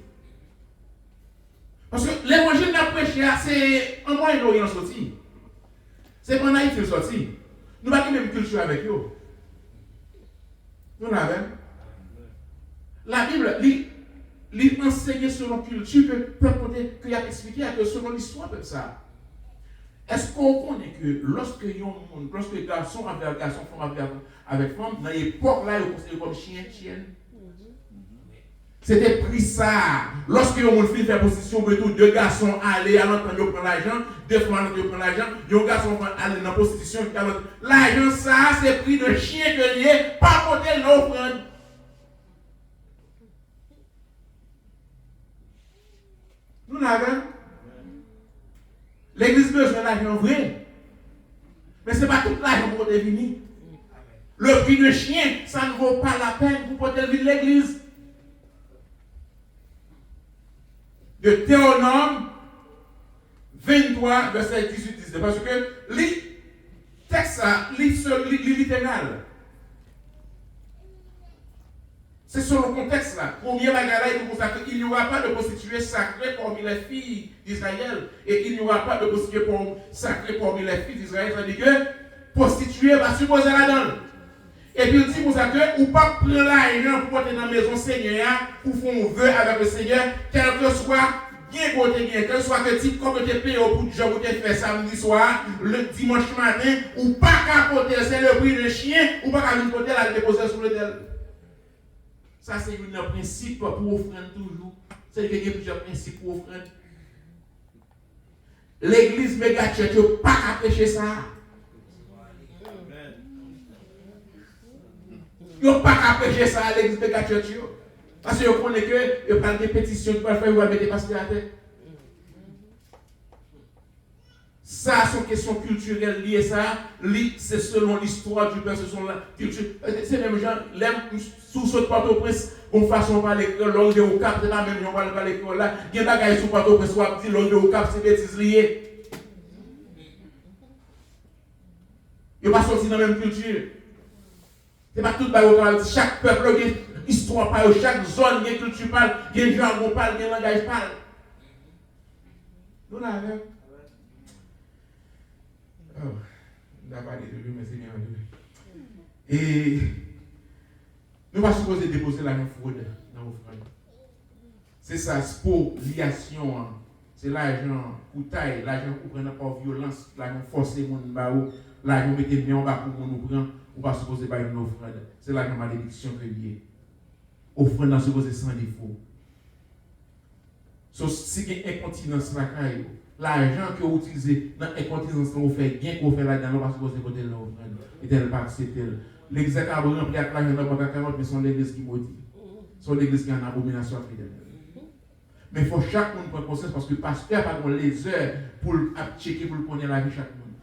Parce que l'évangile n'a prêché, c'est en Moyen-Orient sorti. C'est en Haïti sorti. Nous n'avons pas la même culture avec eux. Nous l'avons. La Bible, il enseigne selon culture que peuple qu'il a expliqué que selon l'histoire comme ça. Est-ce qu'on connaît que lorsque garçon avec garçon, femme avec femme, dans l'époque là, ils considèrent comme chien, chienne? C'était pris ça. Lorsque on fait faire position, deux garçons aller à l'entendre prendre l'argent, deux femmes prendre l'argent, deux garçons aller dans la prostitution, l'argent ça, c'est pris de chien que lié, pas côté l'offrande. Nous l'avons. L'église besoin de l'argent vrai. Mais ce n'est pas tout l'argent pour devenir. Le prix de chien, ça ne vaut pas la peine pour porter l'église. De Théonome 23, verset 18-19. Parce que le texte, littéral. C'est sur le contexte là. Premier bagage, il n'y aura pas de prostituée sacrée parmi les filles d'Israël. Et il n'y aura pas de prostituée sacrée parmi les filles d'Israël. C'est-à-dire que prostituée va supposer la donne. Et puis il dit pour ça que, ou pas prendre l'argent pour porter dans la maison Seigneur, pour faire un vœu avec le Seigneur, quel que soit, bien côté, bien, quel soit que type, comme tu es payé au bout du jour, ou tu es fait samedi soir, le dimanche matin, ou pas capoter, c'est le prix de chien, ou pas qu'à une côté, la déposer sur le tel. Ça, c'est un principe pour offrande toujours. C'est qu'il y a plusieurs principes pour offrande. L'église méga church, il n'y a pas qu'à pécher ça. Il n'y a pas qu'à pécher ça à l'église méga church. Parce que vous connaissez que vous parlez des pétitions, vous pouvez faire, vous mettez pasteur à terre. Ça, c'est une question culturelle liée ça. C'est selon l'histoire du peuple, c'est selon la culture. C'est même gens, sous ce Port-au-Prince, on façon par l'école, l'angle de au cap, c'est pas même, on va par l'école là. Il y a des bagages sous Port-au-Prince, on va dire l'angle de au cap, c'est bêtises liées. Il n'y a pas sorti dans la même culture. C'est pas tout le bagage, chaque peuple a une histoire, chaque zone, il y a une culture, il y a un jargon, il y a un langage. Nous l'avons. Oh, d'abord, mais c'est bien. Et nous ne sommes pas supposés déposer l'argent fraude dans l'offrande. C'est ça, spoliation. C'est l'argent pour taille, l'argent pour prendre par violence, l'argent forcé, l'argent mettre bien en bas pour nous prendre. On va supposer pas une offrande. C'est l'argent malédiction que lié. Offrande n'est supposé sans défaut. So, si il y a incontinence là, l'argent que vous utilisez dans l'incontinence, vous faites bien qu'on fait là-dedans, on va supposer côté de l'offrande. Et tel pas accepter. L'église a rempli avec l'argent dans le 40, mais c'est l'église qui maudit. C'est l'église qui est en abomination à fidèle. Mais il faut chaque monde prendre conscience parce que le pasteur n'a pas les heures pour checker, pour connaître la vie de chaque monde.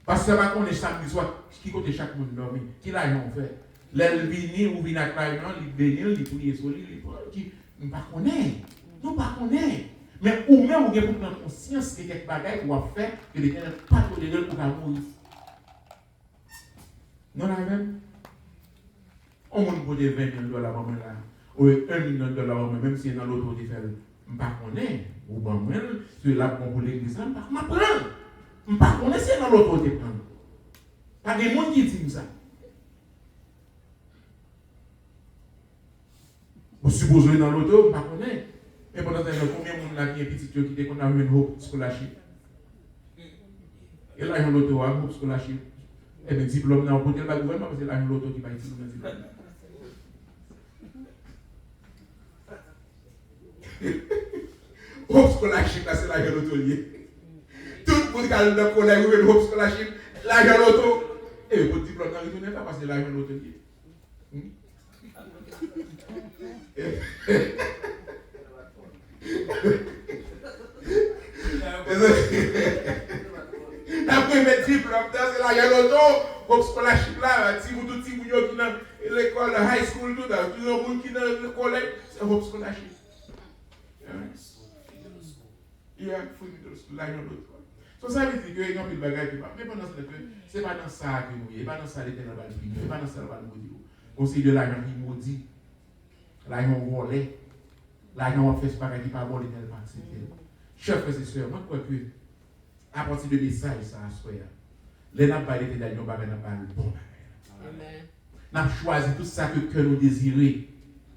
Pasteur n'a pas connaître samedi soir qui côté chaque monde dormir. Qui l'argent fait? L'elle vient ou vient avec l'argent, il bénit, il prie sur lui, il prie. Nous ne connaissons pas. Nous ne connaissons pas. Mais ou même, vous avez prendre conscience que quelque chose qu'on va faire, que les gens n'ont pas toléré pour mourir. Non, la même. On va nous donner 20 000 $, là, ou 1 million $, même si dans l'autre, on dit, je ne connais pas, ou bien, c'est là pour l'église, je ne connais pas. Je ne connais pas si dans l'autre, on dit, pas des gens qui disent ça. Vous supposez dans l'auto, je ne connais pas. Mais pendant ce temps, combien de monde là qui est petit qui dit qu'on a eu une hope scholarship? Et là, il y a l'auto, hope scholarship. Et bien, diplôme, on peut dire le gouvernement parce que là, il y a l'auto qui va utiliser le diplôme. Hope scholarship, là, c'est là, il y a l'auto lié. Tout le monde qui a le collègue ou une hope scholarship, là, il y a l'auto. Et votre diplôme n'a retourné pas parce que l'argent de l'hôtelier. Après mes diplômes, c'est l'argent de l'auto, comme scholarship là, si vous tous qui sont dans l'école, high school, tout ça, tout le monde qui est dans le collège, c'est votre scholarship. Il y a l'argent de l'auto. So ça veut dire que il y a des bagages qui pas. Mais pendant ce temps, c'est pas dans ça que nous, c'est pas dans ça l'éternel va nous punir, c'est pas dans ça va nous maudire. Conseil de l'argent qui maudit, l'argent volé, l'argent on fait ce bagages qui pas bon l'éternel pas accepter. Chers frères et sœurs, moi je crois que à partir de message ça à soi, les n'a pas l'éternel nous bagages n'a pas le bon bagages. Amen. N'a choisi tout ça que nous désirons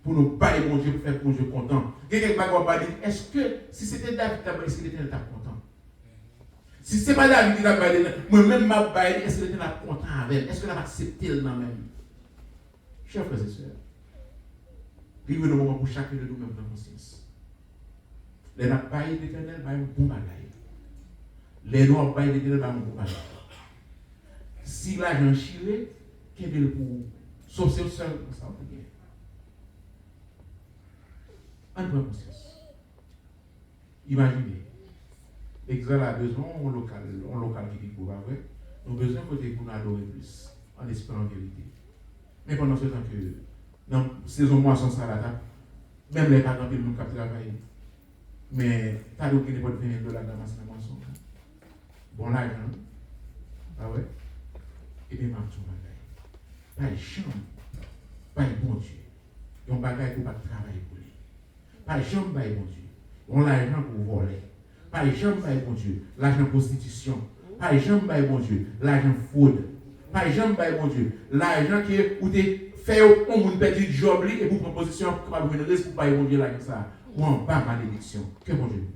pour nous bailler mon Dieu pour faire mon Dieu content. Quelqu'un va dire est-ce que si c'était David d'abord est-ce que l'éternel t'a content? Si ce n'est pas David qui l'a baillé, moi-même ma baillé, est-ce que l'Éternel est content avec? Est-ce que l'Éternel a accepté le nom même? Chers frères et sœurs, il y a un moment pour chacun de nous-mêmes dans conscience. Les n'a baillé l'Éternel, baillé un bon bagaille. Les noirs baillé l'Éternel, baillé un bon bagaille. Si l'argent chiré, qu'est-ce qu'il pour sauver au seul, ça va bien. En bonne conscience. Imaginez. L'exil a besoin d'un local qui est pour vrai. Nous avons besoin de nous adorer plus, en espérant vérité. Mais pendant ce temps que, dans la saison moisson, ça va même les parents qui nous travaillent. Mais, t'as d'autres qui ne peuvent pas venir de la moisson. Bon, l'argent, ah ouais, et bien, marche son bagage. Pas de chambre, pas de bon Dieu. Il y a un bagage pour pas travailler pour lui. Pas de chambre, pas de bon Dieu. On a l'argent pour voler. Pas les gens, pas bon Dieu, l'argent prostitution. Pas les gens, pas bon Dieu, l'argent fraude. Pas les gens, pas bon Dieu, l'argent qui est où tu fais au monde perdu de job et pour proposition pour pas venir pour pas bon Dieu l'argent ça. Ou en bas malédiction. Que bon Dieu.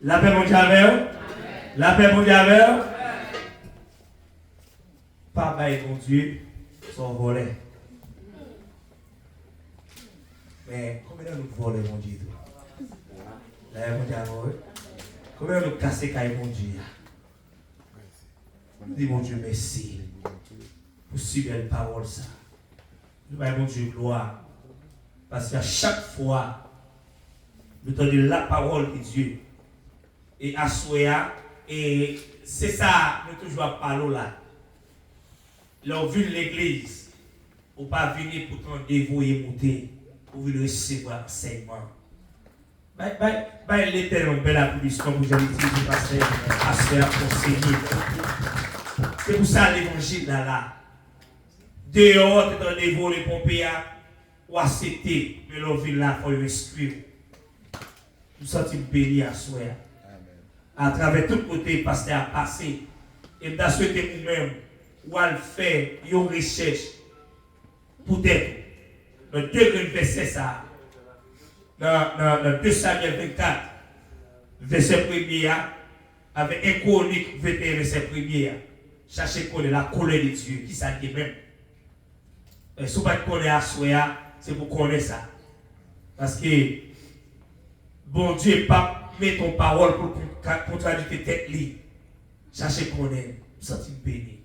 La paix mon Dieu. La paix mon Dieu. Pas bail mon Dieu. Son volet. Mais combien nous volons, mon Dieu? Là, mon Dieu, combien nous cassons, mon Dieu? Nous disons, mon Dieu, merci pour si belle parole, ça. Nous disons, mon Dieu, gloire. Parce qu'à chaque fois, nous donnons la parole de Dieu. Et à Soya, et c'est ça, nous toujours parlons là. L'on vu l'église, ou pas venir pour t'en dévouer monter, ou venir recevoir enseignement. L'éternel belle applaudissement pour j'avais dit que pasteur à se faire conseiller. C'est pour ça l'évangile là. Dehors, tu t'en dévouer les pompiers, ou accepter, mais l'on vient là pour le instruire. Nous sommes bénis à soi. À travers tout côté, pasteur a passé, et nous avons souhaité nous-mêmes. Ou à le faire une recherche pour être dans 2 verset ça dans 2 Samuel 24 verset 1er avec 1 Chronique 21 verset 1er cherchez connaître la colère de Dieu qui ça dit même si vous ne connaissez pas à soi c'est pour connaître ça parce que bon Dieu pas met ton parole pour contradire tête li cherchez connaître sentir béni.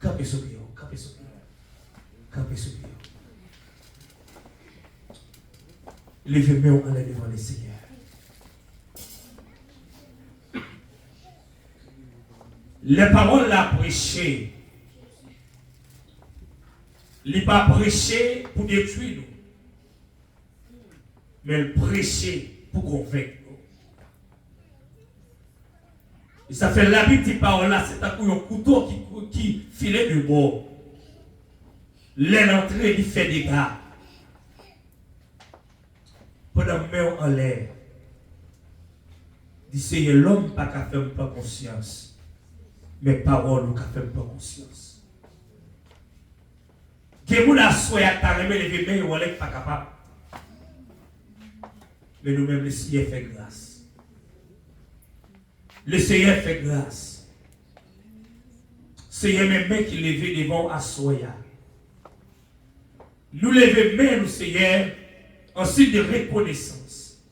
Campez sur Dieu, campez sur Dieu, campez sur Dieu. Levez-moi en l'air devant le Seigneur. Les paroles la prêcher. Il n'est pas prêché pour détruire nous, mais le prêcher pour convaincre nous. Et ça fait la petite parole là, c'est un couteau qui filait de bord. L'entrée, il fait des gars. Pendant main en l'air, dit Seigneur, l'homme pas qu'à faire pas conscience, mais parole nous qu'à faire pas conscience. Que vous la soyez à t'arriver les mains, ou pas capable. Mais nous-mêmes, le Seigneur fait grâce. Le Seigneur fait grâce. Seigneur, mes mains qui lèvent devant à Soya. Nous levons mains, nous, Seigneur, en signe de reconnaissance.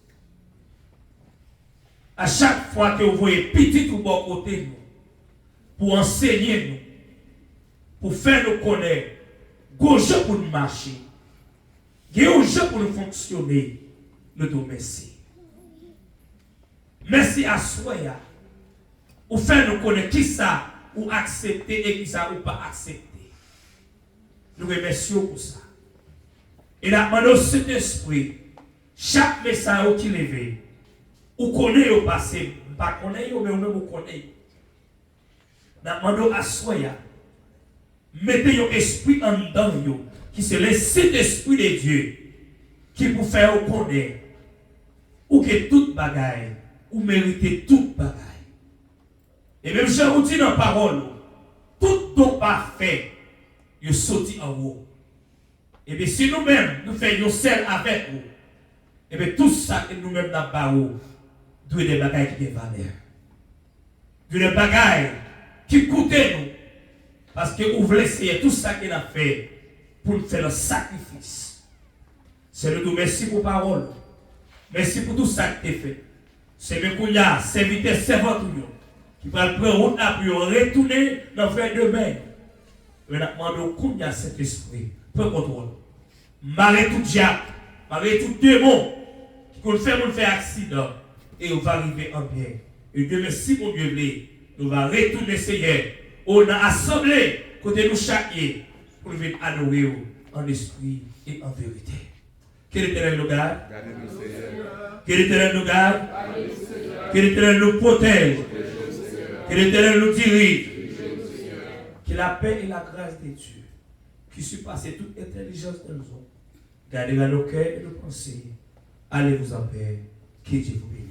À chaque fois que vous voyez petit ou bon côté nous, pour enseigner nous, pour faire nous connaître, gauche pour nous marcher, gauche pour nous fonctionner, nous te remercions. Merci à soi, ou faire nous connaître qui ça, ou accepter et qui ça, ou pas accepter. Nous remercions pour ça. Et là, dans cet esprit, chaque message qui lève, ou connaît au passé, pas connaît, mais même ou connaît. Nous à soi, mettez un esprit en dedans, qui c'est le Saint-Esprit de Dieu, qui vous fait connaître, ou que toute bagaille, ou méritez toute bagaille. Et même je vous dis dans la parole, tout don parfait, il sorti en haut. Et bien si nous-mêmes, nous faisons seul avec vous, et bien tout ça que nous-mêmes dans bas doit des bagailles qui ont valeur. Des bagailles qui coûtent nous. Parce que vous voulez essayer tout ça qu'il a fait pour nous faire le sacrifice. C'est le tout merci pour parole. Merci pour tout ça que tu as fait. C'est le Kouya, serviteur, servante, qui va prendre route là pour retourner dans le frère demain. Mais nous demandons Kouya cet esprit. Prends contrôle. Marrer tout diable, marrer tout démon qui peut faire accident. Et on va arriver en bien. Et Dieu merci mon Dieu, nous va retourner Seigneur. On a assemblé côté nous chaque pour venir adorer en esprit et en vérité. Que l'Éternel nous garde. Que l'Éternel nous garde. Que l'Éternel nous protège. Que l'Éternel nous dirige. Que la paix et la grâce de Dieu, qui surpasse toute intelligence de nous, gardera nos cœurs et nos pensées. Allez vous en paix. Que Dieu vous bénisse.